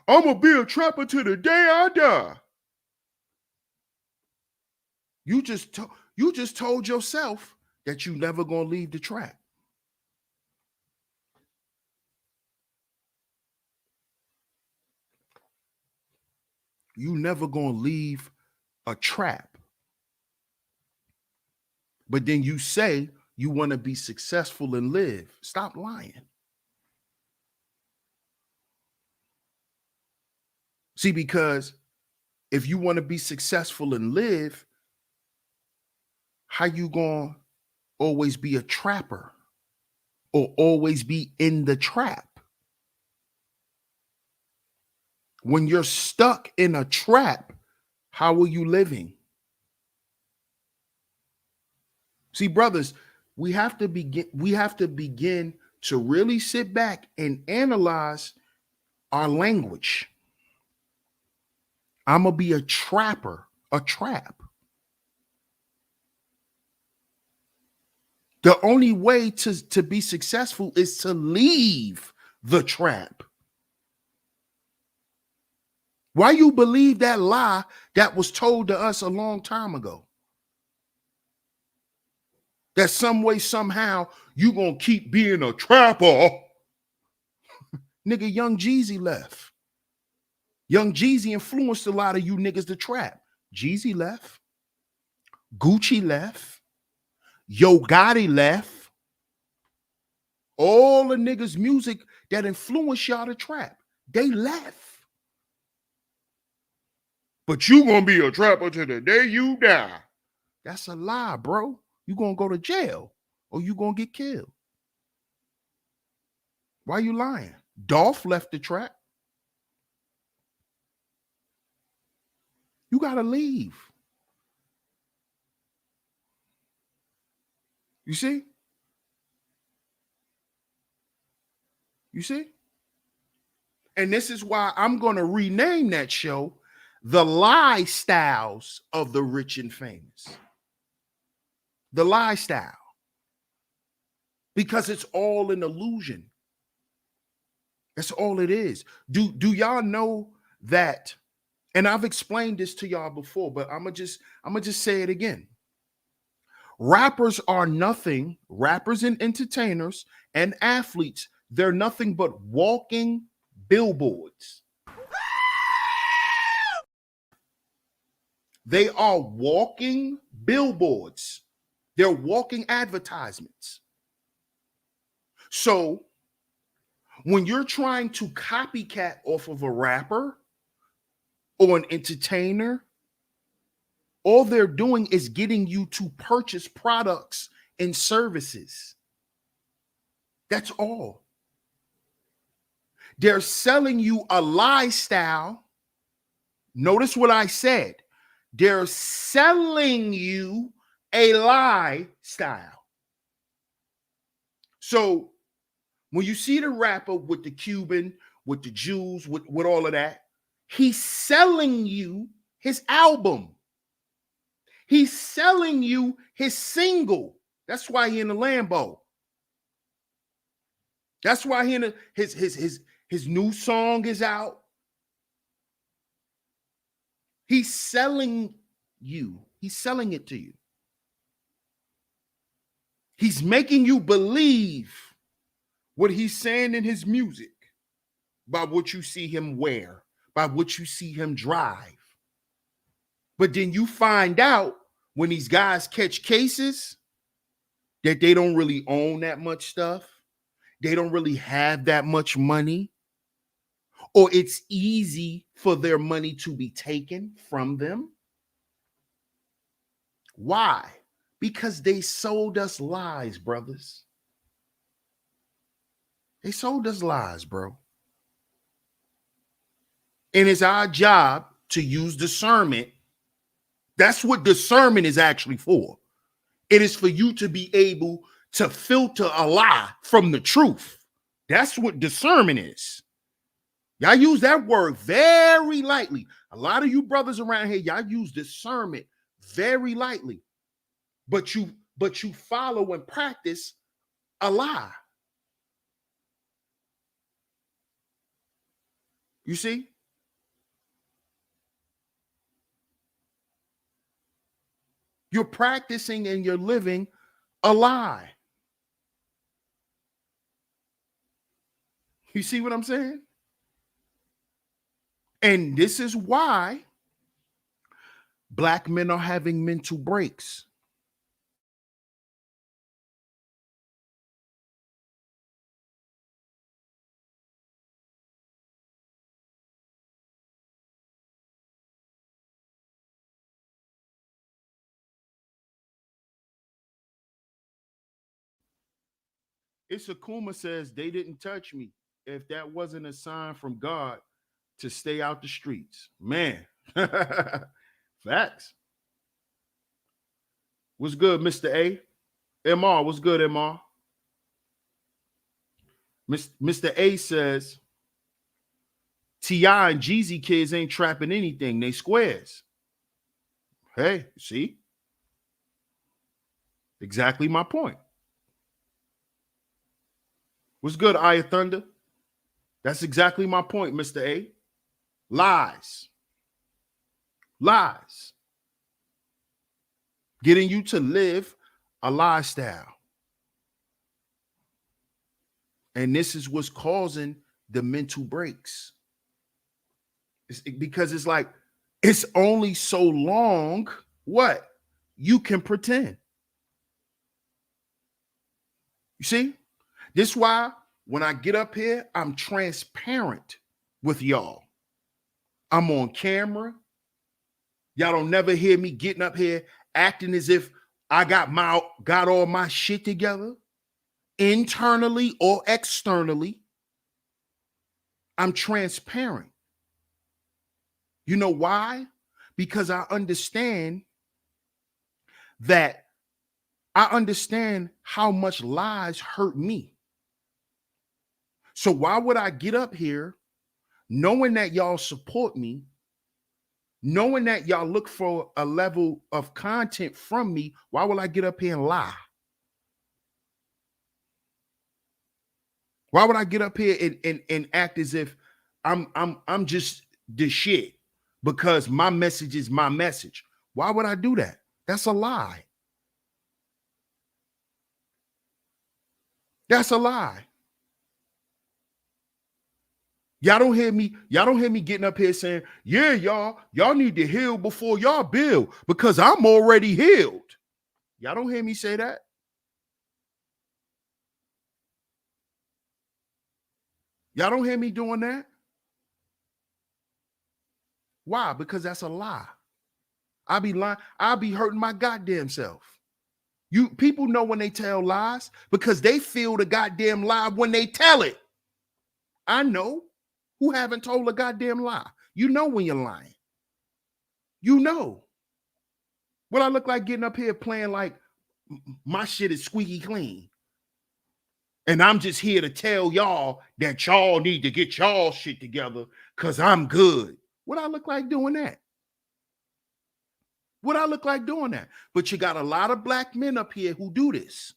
I'm gonna be a trapper to the day I die. You just told yourself that you never gonna leave the trap. You never gonna leave a trap. But then you say you want to be successful and live. Stop lying. See, because if you want to be successful and live, how you gonna always be a trapper or always be in the trap? When you're stuck in a trap, how are you living? See, brothers, we have to begin to really sit back and analyze our language. I'm gonna be a trapper, a trap. The only way to be successful is to leave the trap. Why you believe that lie that was told to us a long time ago? That some way, somehow, you gonna keep being a trapper. Nigga, Young Jeezy left. Young Jeezy influenced a lot of you niggas to trap. Jeezy left. Gucci left. Yo Gotti left. All the niggas' music that influenced y'all to trap, they left. But you gonna be a trapper to the day you die. That's a lie, bro. You gonna go to jail or you gonna get killed. Why you lying? Dolph left the trap. You gotta leave. You see? You see? And this is why I'm gonna rename that show the lifestyles of the rich and famous. The lifestyle. Because it's all an illusion. That's all it is. Do y'all know that? And I've explained this to y'all before, but I'm gonna just say it again. Rappers are nothing, rappers and entertainers and athletes, they're nothing but walking billboards. They are walking billboards. They're walking advertisements. So when you're trying to copycat off of a rapper or an entertainer, all they're doing is getting you to purchase products and services. That's all. They're selling you a lifestyle. Notice what I said. They're selling you a lifestyle. So when you see the rapper with the Cuban, with the Jews, with all of that, he's selling you his album. He's selling you his single. That's why he in the Lambo. That's why he in his new song is out. He's selling you. He's selling it to you. He's making you believe what he's saying in his music by what you see him wear, by what you see him drive. But then you find out when these guys catch cases that they don't really own that much stuff. They don't really have that much money. Or it's easy for their money to be taken from them. Why? Because they sold us lies, brothers. They sold us lies, bro. And it's our job to use discernment. That's what discernment is actually for. It is for you to be able to filter a lie from the truth. That's what discernment is. Y'all use that word very lightly. A lot of you brothers around here, y'all use discernment very lightly. But you follow and practice a lie. You see? You're practicing and you're living a lie. You see what I'm saying? And this is why Black men are having mental breaks. Isakuma says they didn't touch me. If that wasn't a sign from God to stay out the streets, man. Facts. What's good, Mr. A? MR, what's good, MR? Mr. A says T.I. and Jeezy kids ain't trapping anything. They squares. Hey, see? Exactly my point. What's good, Eye of Thunder? That's exactly my point, Mr. A. Lies. Lies. Getting you to live a lifestyle. And this is what's causing the mental breaks. Because it's like, it's only so long what you can pretend. You see? This is why when I get up here, I'm transparent with y'all. I'm on camera. Y'all don't never hear me getting up here acting as if I got all my shit together, internally or externally. I'm transparent. You know why? Because I understand how much lies hurt me. So why would I get up here knowing that y'all support me Knowing that y'all look for a level of content from me, why will I get up here and lie? Why would I get up here and act as if I'm just the shit because my message is my message? Why would I do that? That's a lie. That's a lie. Y'all don't hear me getting up here saying, yeah, y'all need to heal before y'all build because I'm already healed. Y'all don't hear me say that. Y'all don't hear me doing that. Why? Because that's a lie. I'll be lying. I'll be hurting my goddamn self. You people know when they tell lies because they feel the goddamn lie when they tell it. I know who haven't told a goddamn lie. You know when you're lying. You know. What I look like getting up here playing like my shit is squeaky clean. And I'm just here to tell y'all that y'all need to get y'all shit together because I'm good. What I look like doing that? What I look like doing that? But you got a lot of black men up here who do this.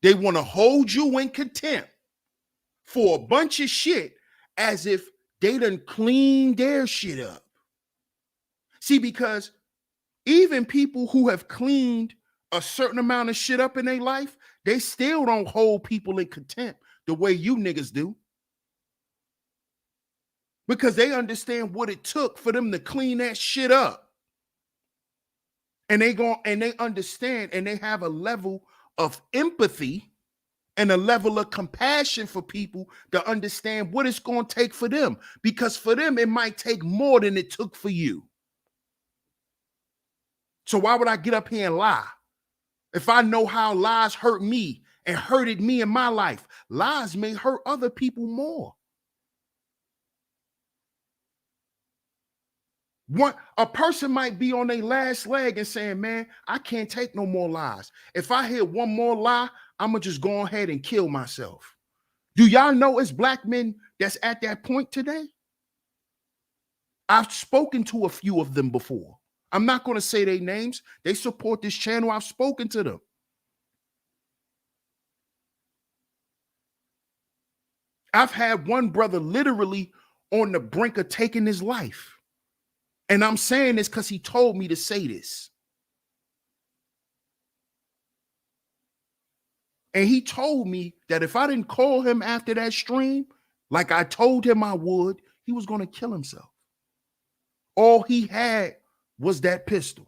They want to hold you in contempt for a bunch of shit as if they done cleaned their shit up. See, because even people who have cleaned a certain amount of shit up in their life, they still don't hold people in contempt the way you niggas do. Because they understand what it took for them to clean that shit up. And they understand and they have a level of empathy and a level of compassion for people to understand what it's going to take for them. Because for them, it might take more than it took for you. So why would I get up here and lie? If I know how lies hurt me and hurted me in my life, lies may hurt other people more. A person might be on their last leg and saying, man, I can't take no more lies. If I hear one more lie, I'm going to just go ahead and kill myself. Do y'all know it's black men that's at that point today? I've spoken to a few of them before. I'm not going to say their names. They support this channel. I've spoken to them. I've had one brother literally on the brink of taking his life. And I'm saying this because he told me to say this. And he told me that if I didn't call him after that stream, like I told him I would, he was going to kill himself. All he had was that pistol.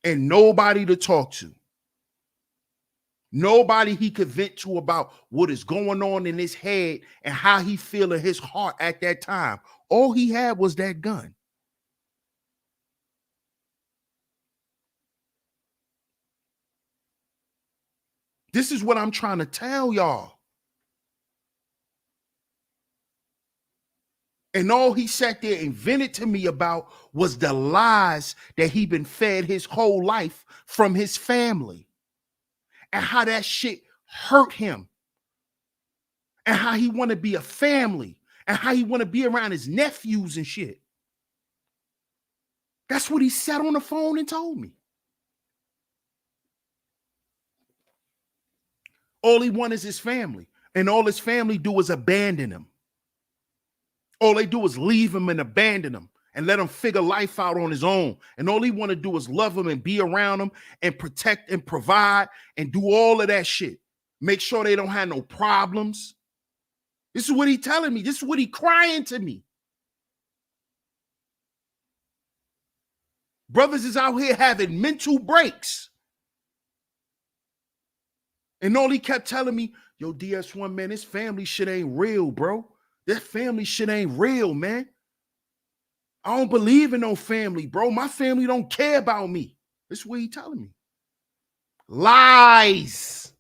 And nobody to talk to. Nobody he could vent to about what is going on in his head and how he feel in his heart at that time. All he had was that gun. This is what I'm trying to tell y'all. And all he sat there and vented to me about was the lies that he been fed his whole life from his family. And how that shit hurt him. And how he want to be a family. And how he want to be around his nephews and shit. That's what he sat on the phone and told me. All he wants is his family. And all his family do is abandon him. All they do is leave him and abandon him and let him figure life out on his own. And all he want to do is love him and be around him and protect and provide and do all of that shit. Make sure they don't have no problems. This is what he telling me. This is what he crying to me. Brothers is out here having mental breaks. And all he kept telling me, yo, DS1, man, this family shit ain't real, bro. That family shit ain't real, man. I don't believe in no family, bro. My family don't care about me. This is what he telling me. Lies.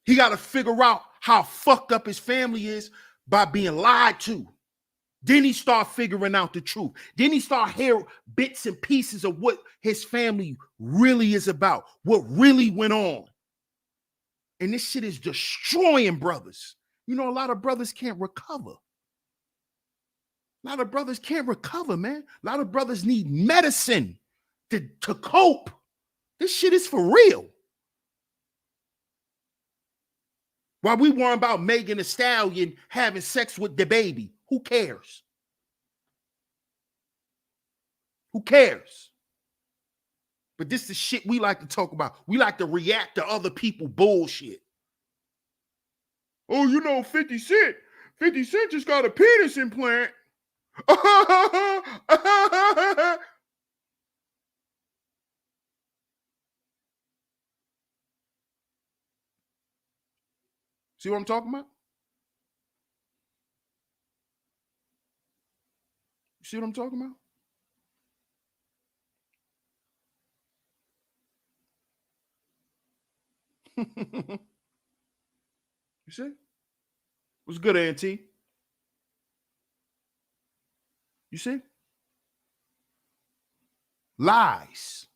He got to figure out how fucked up his family is by being lied to. Then he start figuring out the truth. Then he start hearing bits and pieces of what his family really is about, what really went on. And this shit is destroying brothers. You know, a lot of brothers can't recover. A lot of brothers can't recover, man. A lot of brothers need medicine to cope. This shit is for real. While we worry about Megan Thee Stallion having sex with the baby, who cares? Who cares? But this is the shit we like to talk about. We like to react to other people bullshit. Oh, you know, 50 Cent. 50 Cent just got a penis implant. See what I'm talking about? You see what I'm talking about? You see? What's good, Auntie? You see? Lies.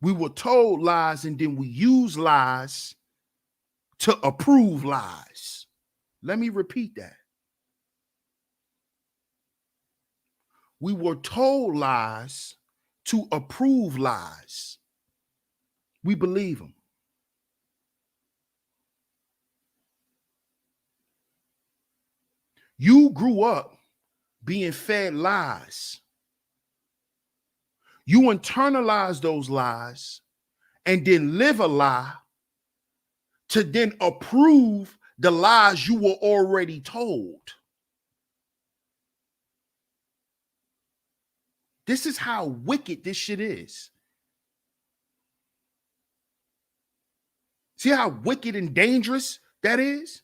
We were told lies and then we use lies to approve lies. Let me repeat that. We were told lies to approve lies. We believe them. You grew up being fed lies. You internalize those lies and then live a lie to then approve the lies you were already told. This is how wicked this shit is. See how wicked and dangerous that is?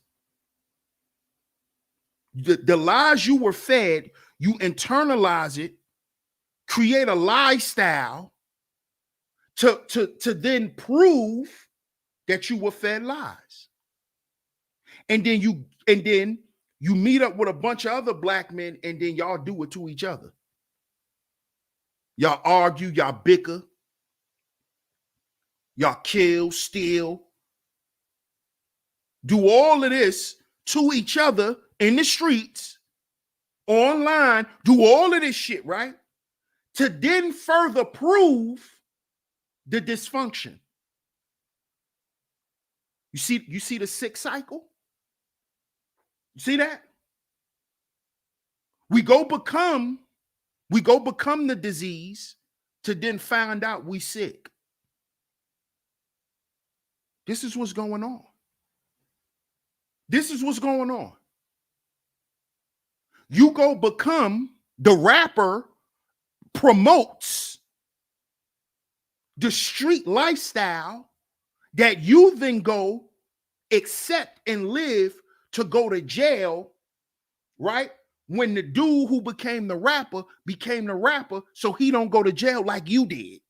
The lies you were fed, you internalize it, create a lifestyle to then prove that you were fed lies. And then you meet up with a bunch of other black men and then y'all do it to each other. Y'all argue, y'all bicker, y'all kill, steal, do all of this to each other in the streets, online, do all of this shit, right? To then further prove the dysfunction. You see the sick cycle? You see that? We go become the disease to then find out we sick. This is what's going on. This is what's going on. You go become the rapper promotes the street lifestyle that you then go accept and live to go to jail, right? When the dude who became the rapper so he don't go to jail like you did.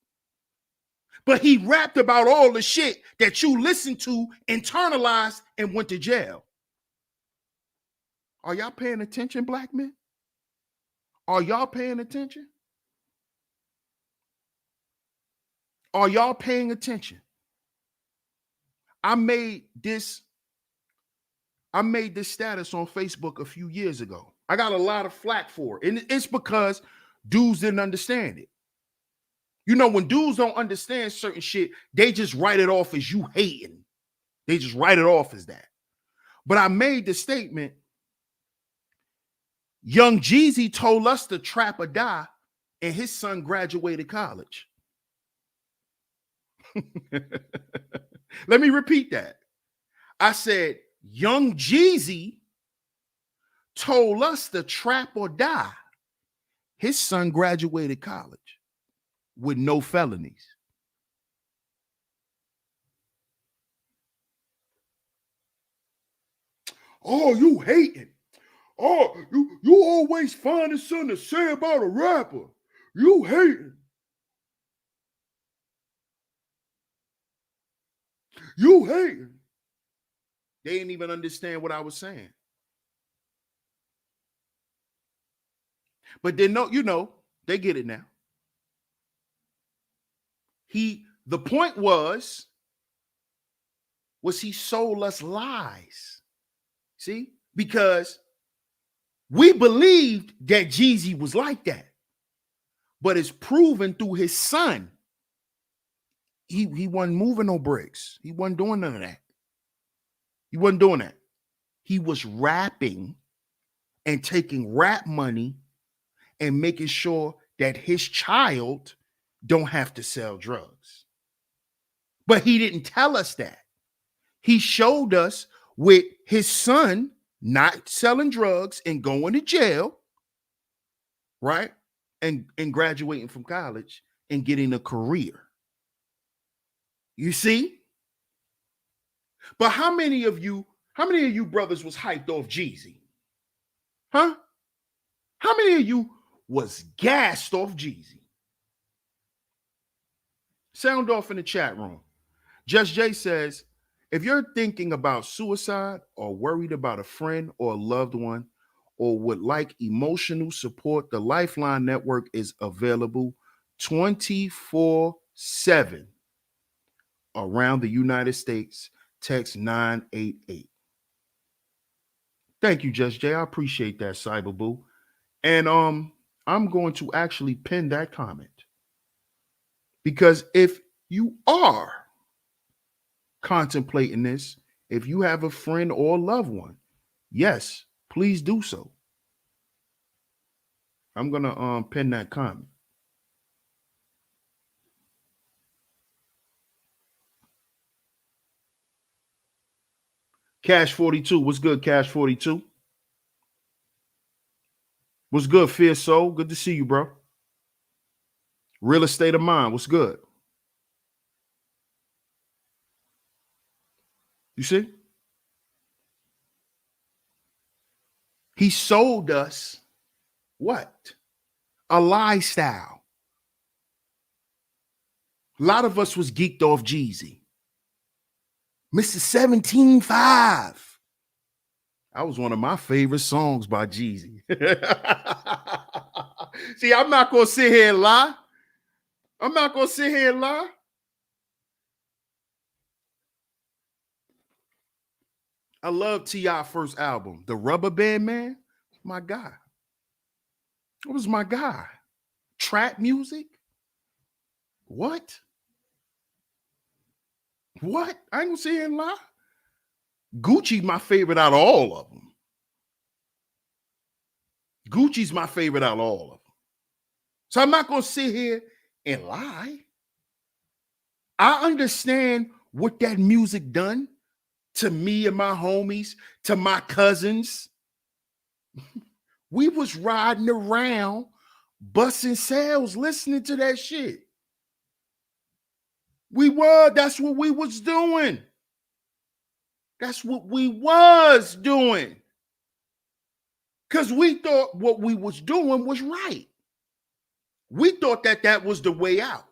But he rapped about all the shit that you listened to, internalized, and went to jail. Are y'all paying attention, black men? Are y'all paying attention? Are y'all paying attention? I made this status on Facebook a few years ago. I got a lot of flack for it. And it's because dudes didn't understand it. You know, when dudes don't understand certain shit, they just write it off as you hating. They just write it off as that. But I made the statement, Young Jeezy told us to trap or die, and his son graduated college. Let me repeat that. I said, Young Jeezy told us to trap or die. His son graduated college with no felonies. Oh, you hating. Oh, you always finding something to say about a rapper. You hating. You hating. They didn't even understand what I was saying. But they know, they get it now. The point was, was he sold us lies. See? Because we believed that Jeezy was like that. But it's proven through his son. He wasn't moving no bricks. He wasn't doing none of that. He wasn't doing that. He was rapping and taking rap money and making sure that his child don't have to sell drugs. But he didn't tell us that. He showed us with his son not selling drugs and going to jail, right? And graduating from college and getting a career. You see? But how many of you brothers was hyped off Jeezy? Huh? How many of you was gassed off Jeezy? Sound off in the chat room. Just Jay says, if you're thinking about suicide or worried about a friend or a loved one or would like emotional support, the Lifeline Network is available 24/7 around the United States. Text 988. Thank you, Just Jay. I appreciate that, Cyberboo. And I'm going to actually pin that comment. Because if you are contemplating this, if you have a friend or loved one, yes, please do so. I'm gonna pin that comment. Cash 42, what's good, Cash 42? What's good, Fierce Soul? Good to see you, bro. Real Estate of Mind, what's good? You see? He sold us what? A lifestyle. A lot of us was geeked off Jeezy. Mr. 17.5. That was one of my favorite songs by Jeezy. See, I'm not going to sit here and lie. I'm not going to sit here and lie. I love T.I. first album, The Rubber Band Man. My guy. It was my guy. Trap music? What? What? I ain't gonna sit here and lie. Gucci's my favorite out of all of them. Gucci's my favorite out of all of them. So I'm not gonna sit here and lie. I understand what that music done to me and my homies, to my cousins. We was riding around, busting sales, listening to that shit. That's what we was doing. That's what we was doing. Because we thought what we was doing was right. We thought that was the way out.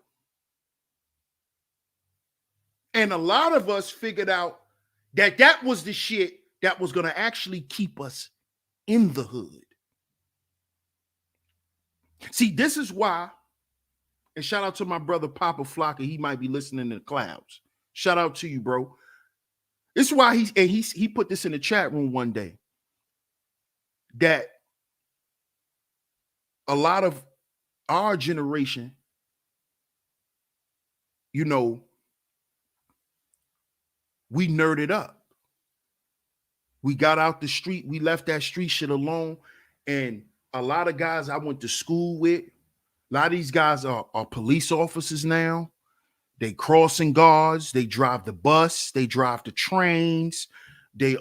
And a lot of us figured out that was the shit that was going to actually keep us in the hood. See, this is why, and shout out to my brother Papa Flocka. He might be listening in the clouds. Shout out to you, bro. This is why he put this in the chat room one day, that a lot of our generation, you know, we nerded up. We got out the street. We left that street shit alone. And a lot of guys I went to school with, a lot of these guys are police officers now. They crossing guards. They drive the bus. They drive the trains. They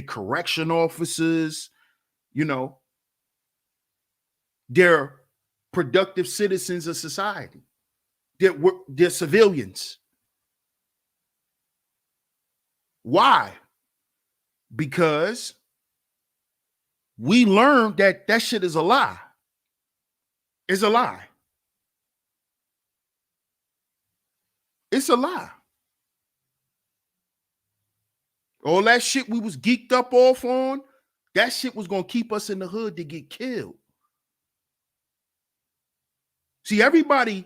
correction officers. You know, they're productive citizens of society. They're civilians. Why? Because we learned that shit is a lie. It's a lie. It's a lie. All that shit we was geeked up off on, that shit was going to keep us in the hood to get killed. See, everybody,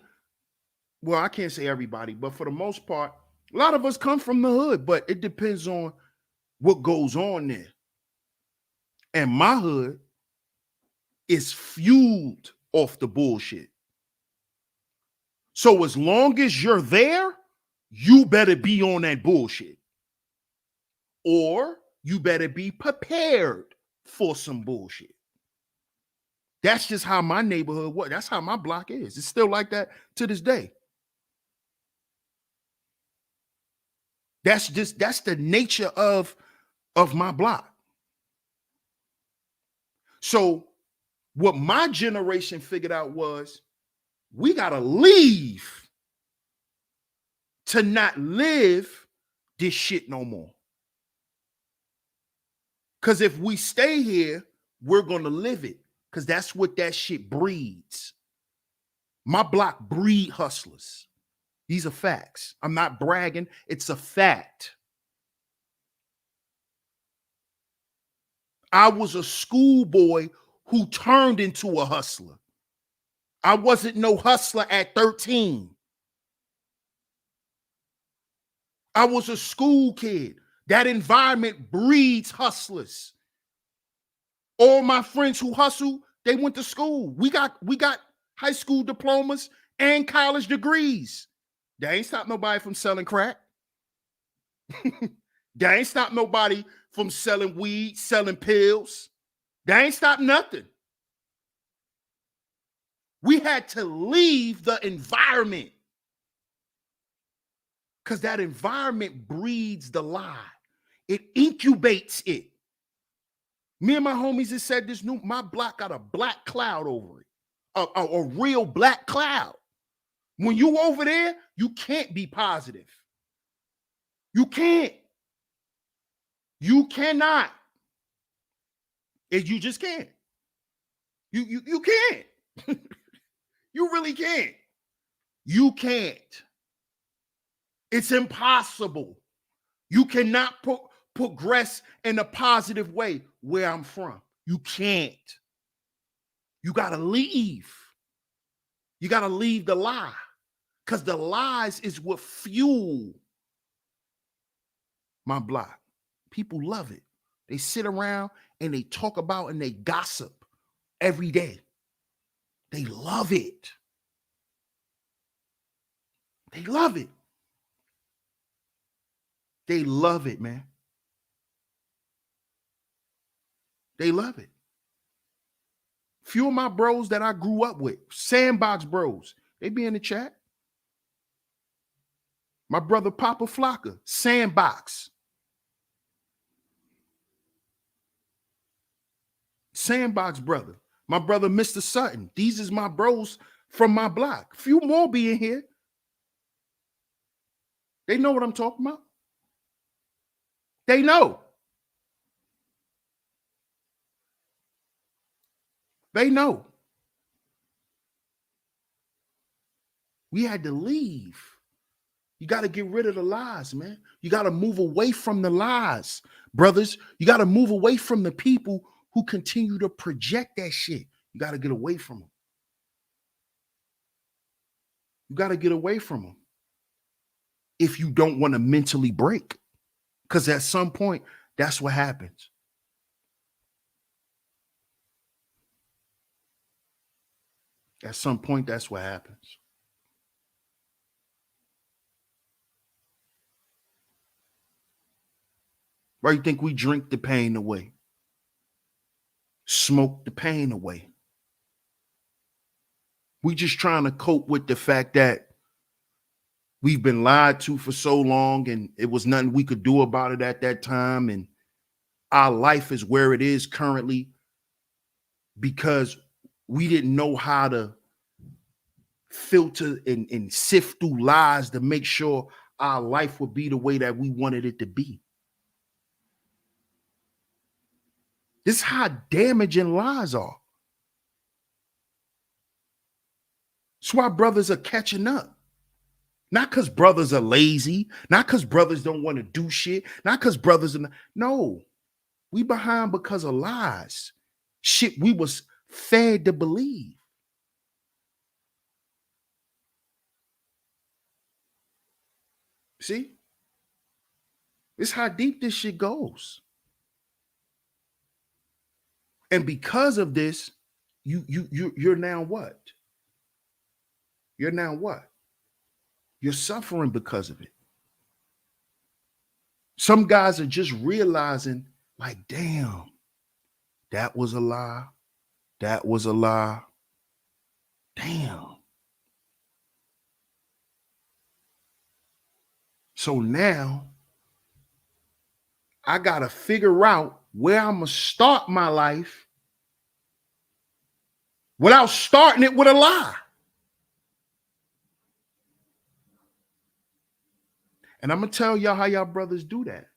well, I can't say everybody, but for the most part, A lot of us come from the hood, but it depends on what goes on there. And my hood is fueled off the bullshit. So as long as you're there, you better be on that bullshit. Or you better be prepared for some bullshit. That's just how my neighborhood was. That's how my block is. It's still like that to this day. That's the nature of my block. So what my generation figured out was we gotta leave to not live this shit no more. Because if we stay here, we're gonna live it. Because that's what that shit breeds. My block breed hustlers. These are facts. I'm not bragging. It's a fact. I was a schoolboy who turned into a hustler. I wasn't no hustler at 13. I was a school kid. That environment breeds hustlers. All my friends who hustle, they went to school. We got high school diplomas and college degrees. They ain't stop nobody from selling crack. They ain't stop nobody from selling weed, selling pills. They ain't stop nothing. We had to leave the environment because that environment breeds the lie. It incubates it. Me and my homies have said this my block got a black cloud over it, a real black cloud. When you over there, you can't be positive. You can't. You cannot. You just can't. You can't. You really can't. You can't. It's impossible. You cannot progress in a positive way where I'm from. You can't. You got to leave. You got to leave the lie because the lies is what fuel my block. People love it. They sit around and they talk about and they gossip every day. They love it. They love it. They love it, man. They love it. Few of my bros that I grew up with, Sandbox bros, they be in the chat. My brother Papa Flocka, Sandbox. Sandbox brother. My brother Mr. Sutton. These is my bros from my block. Few more be in here. They know what I'm talking about. They know. They know. We had to leave. You got to get rid of the lies, man. You got to move away from the lies, brothers. You got to move away from the people who continue to project that shit. You got to get away from them. You got to get away from them if you don't want to mentally break. Because at some point, that's what happens. At some point, that's what happens. Why you think we drink the pain away? Smoke the pain away. We just trying to cope with the fact that we've been lied to for so long and it was nothing we could do about it at that time. And our life is where it is currently because we didn't know how to filter and sift through lies to make sure our life would be the way that we wanted it to be. This is how damaging lies are. That's why brothers are catching up. Not because brothers are lazy, not because brothers don't want to do shit, not because brothers are no. We behind because of lies. Shit we was fed to believe. See? It's how deep this shit goes. And because of this, you're now what? You're now what? You're suffering because of it. Some guys are just realizing, like, damn, that was a lie. That was a lie. Damn. So now I got to figure out where I'm going to start my life without starting it with a lie. And I'm going to tell y'all how y'all brothers do that.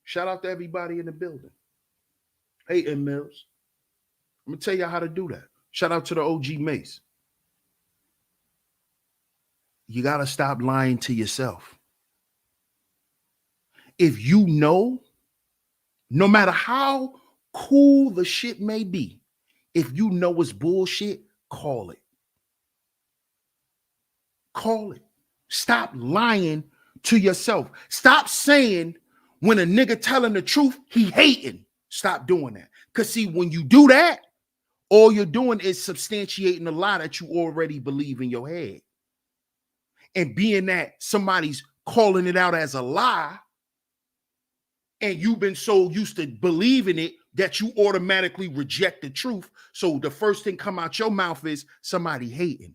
Shout out to everybody in the building. Hey, M. Mills. I'm going to tell y'all how to do that. Shout out to the OG Mace. You got to stop lying to yourself. If you know, no matter how cool the shit may be, if you know it's bullshit, call it. Call it. Stop lying to yourself. Stop saying when a nigga telling the truth, he hating. Stop doing that. Because see, when you do that, all you're doing is substantiating a lie that you already believe in your head. And being that somebody's calling it out as a lie, and you've been so used to believing it that you automatically reject the truth. So the first thing come out your mouth is somebody hating.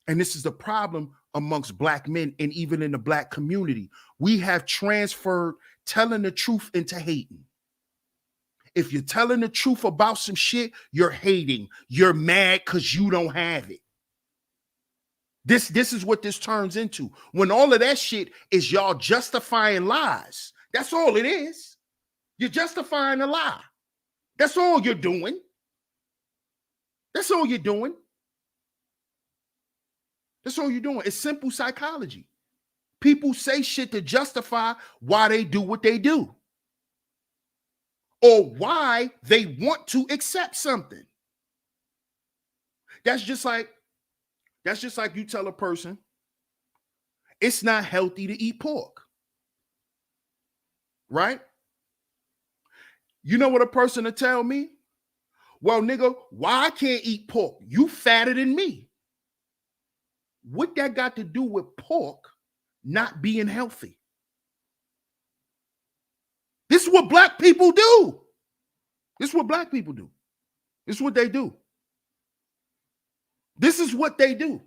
And this is the problem amongst black men and even in the black community. We have transferred telling the truth into hating. If you're telling the truth about some shit, you're hating. You're mad because you don't have it. This is what this turns into. When all of that shit is y'all justifying lies. That's all it is. You're justifying a lie. That's all you're doing. That's all you're doing. That's all you're doing. It's simple psychology. People say shit to justify why they do what they do, or why they want to accept something. That's just like you tell a person it's not healthy to eat pork. Right? You know what a person will tell me? Well, nigga, why I can't eat pork? You fatter than me. What that got to do with pork not being healthy? This is what black people do. This is what black people do. This is what they do. This is what they do.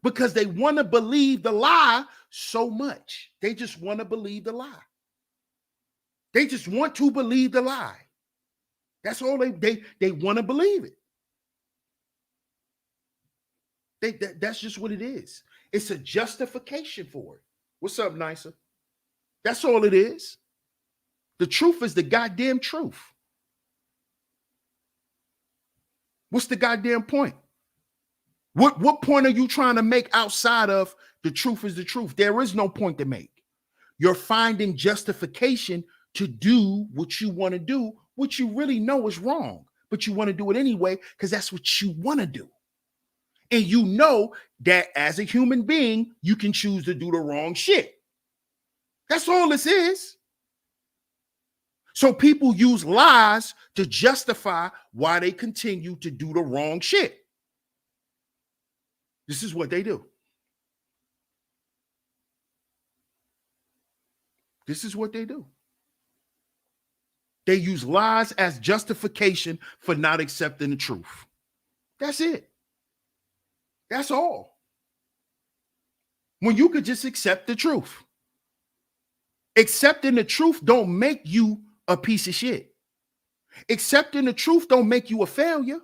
Because they want to believe the lie so much. They just want to believe the lie. They just want to believe the lie. That's all they want to believe it. That's just what it is. It's a justification for it. What's up, Nicer? That's all it is. The truth is the goddamn truth. What's the goddamn point? What point are you trying to make outside of the truth is the truth? There is no point to make. You're finding justification to do what you want to do, which you really know is wrong, but you want to do it anyway because that's what you want to do. And you know that as a human being, you can choose to do the wrong shit. That's all this is. So people use lies to justify why they continue to do the wrong shit. This is what they do. This is what they do. They use lies as justification for not accepting the truth. That's it. That's all. When you could just accept the truth. Accepting the truth don't make you a piece of shit. Accepting the truth don't make you a failure.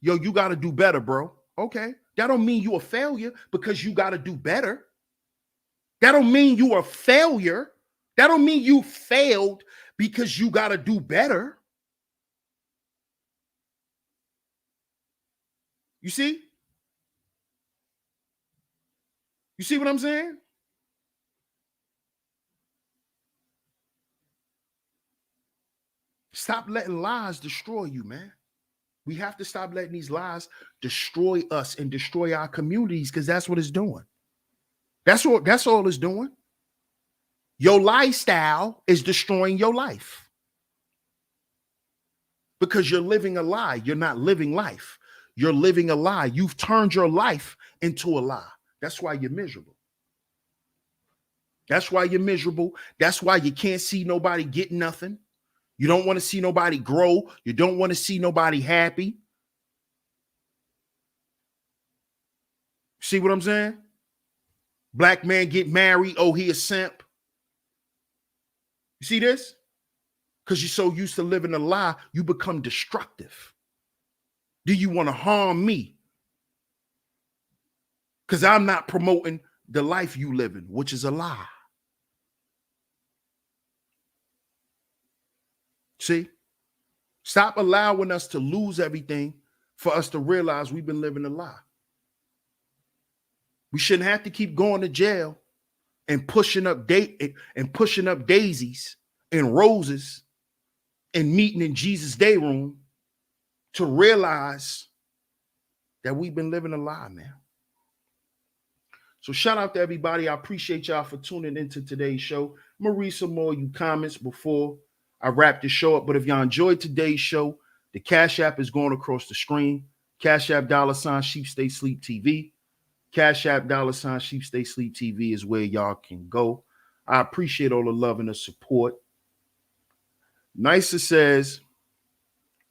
Yo, you got to do better, bro. Okay. That don't mean you a failure because you got to do better. That don't mean you a failure. That don't mean you failed because you got to do better. You see? You see what I'm saying? Stop letting lies destroy you, man. We have to stop letting these lies destroy us and destroy our communities because that's what it's doing. That's all it's doing. Your lifestyle is destroying your life because you're living a lie. You're not living life. You're living a lie. You've turned your life into a lie. That's why you're miserable. That's why you're miserable. That's why you can't see nobody get nothing. You don't want to see nobody grow. You don't want to see nobody happy. See what I'm saying? Black man get married. Oh, he a simp. You see this? Because you're so used to living a lie, you become destructive. Do you want to harm me? Because I'm not promoting the life you living, which is a lie. See? Stop allowing us to lose everything for us to realize we've been living a lie. We shouldn't have to keep going to jail and pushing up daisies and roses and meeting in Jesus' day room to realize that we've been living a lie, man. So shout out to everybody. I appreciate y'all for tuning into today's show. I'm going to read some more of you comments before I wrap the show up. But if y'all enjoyed today's show, the Cash App is going across the screen. Cash App $SheepStaySleepTV. Cash App $SheepStaySleepTV is where y'all can go. I appreciate all the love and the support. Nisa says,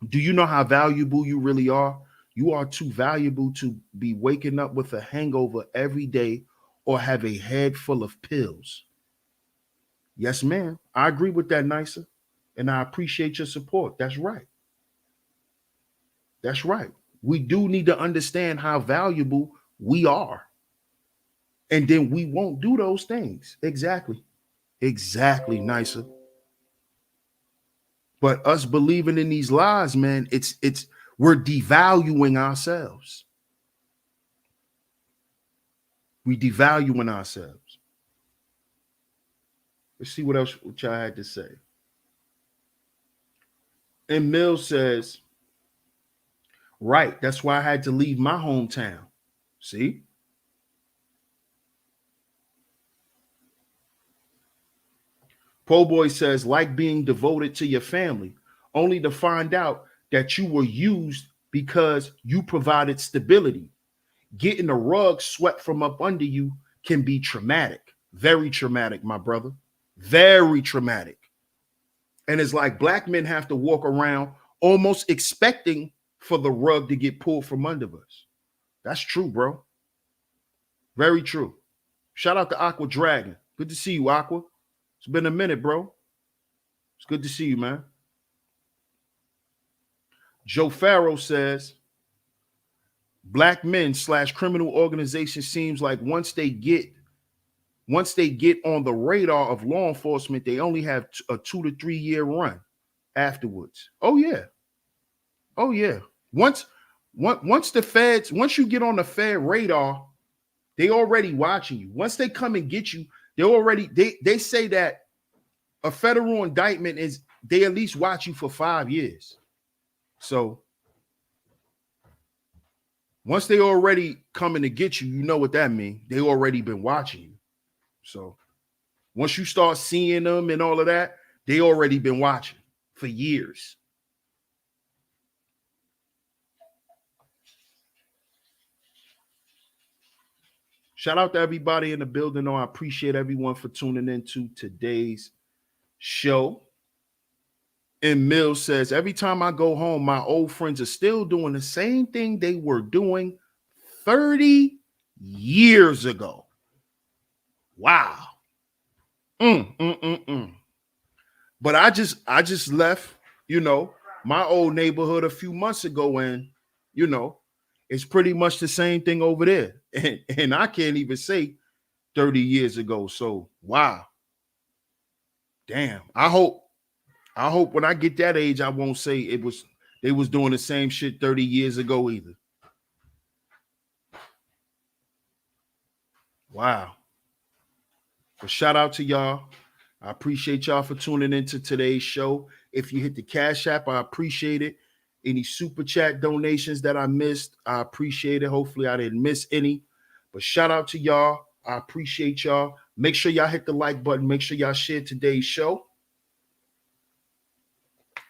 do you know how valuable you really are? You are too valuable to be waking up with a hangover every day or have a head full of pills. Yes, ma'am. I agree with that, Nisa. And I appreciate your support. That's right. That's right. We do need to understand how valuable we are. And then we won't do those things. Exactly. Exactly, Nisa. But us believing in these lies, man, we're devaluing ourselves. We devaluing ourselves. Let's see what else y'all had to say. And Mills says, right, that's why I had to leave my hometown. See? Po Boy says, like being devoted to your family, only to find out that you were used because you provided stability. Getting the rug swept from up under you can be traumatic. Very traumatic, my brother. Very traumatic. And it's like black men have to walk around almost expecting for the rug to get pulled from under us. That's true, bro. Very true. Shout out to Aqua Dragon. Good to see you, Aqua. It's been a minute, bro. It's good to see you, man. Joe Farrow says, black men / criminal organizations seems like once they get on the radar of law enforcement, they only have a 2 to 3 year run afterwards. Oh yeah. Oh yeah. Once you get on the Fed radar, they already watching you. Once they come and get you, they say that a federal indictment is they at least watch you for 5 years. So once they already coming to get you, you know what that means. They already been watching you. So once you start seeing them and all of that, they already been watching for years. Shout out to everybody in the building. I appreciate everyone for tuning into today's show. And Mills says, every time I go home, my old friends are still doing the same thing they were doing 30 years ago. Wow. But I just left, my old neighborhood a few months ago, and it's pretty much the same thing over there. And I can't even say 30 years ago. So wow. Damn. I hope when I get that age, I won't say they was doing the same shit 30 years ago either. Wow. But shout out to y'all. I appreciate y'all for tuning into today's show. If you hit the Cash App, I appreciate it. Any super chat donations that I missed, I appreciate it. Hopefully I didn't miss any. But shout out to y'all. I appreciate y'all. Make sure y'all hit the like button. Make sure y'all share today's show.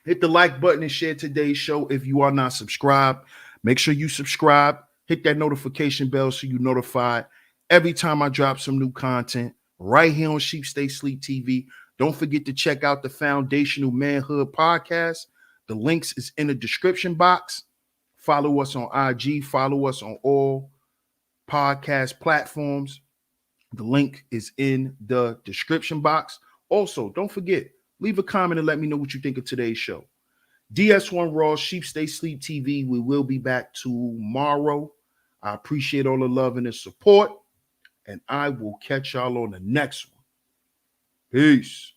Hit the like button and share today's show. If you are not subscribed, make sure you subscribe. Hit that notification bell so you're notified every time I drop some new content right here on Sheep Stay Sleep TV. Don't forget to check out the Foundational Manhood podcast. The links is in the description box. Follow us on IG. Follow us on all podcast platforms. The link is in the description box. Also, don't forget, leave a comment and let me know what you think of today's show. DS1 Raw, Sheep Stay Sleep TV. We will be back tomorrow. I appreciate all the love and the support, and I will catch y'all on the next one. Peace.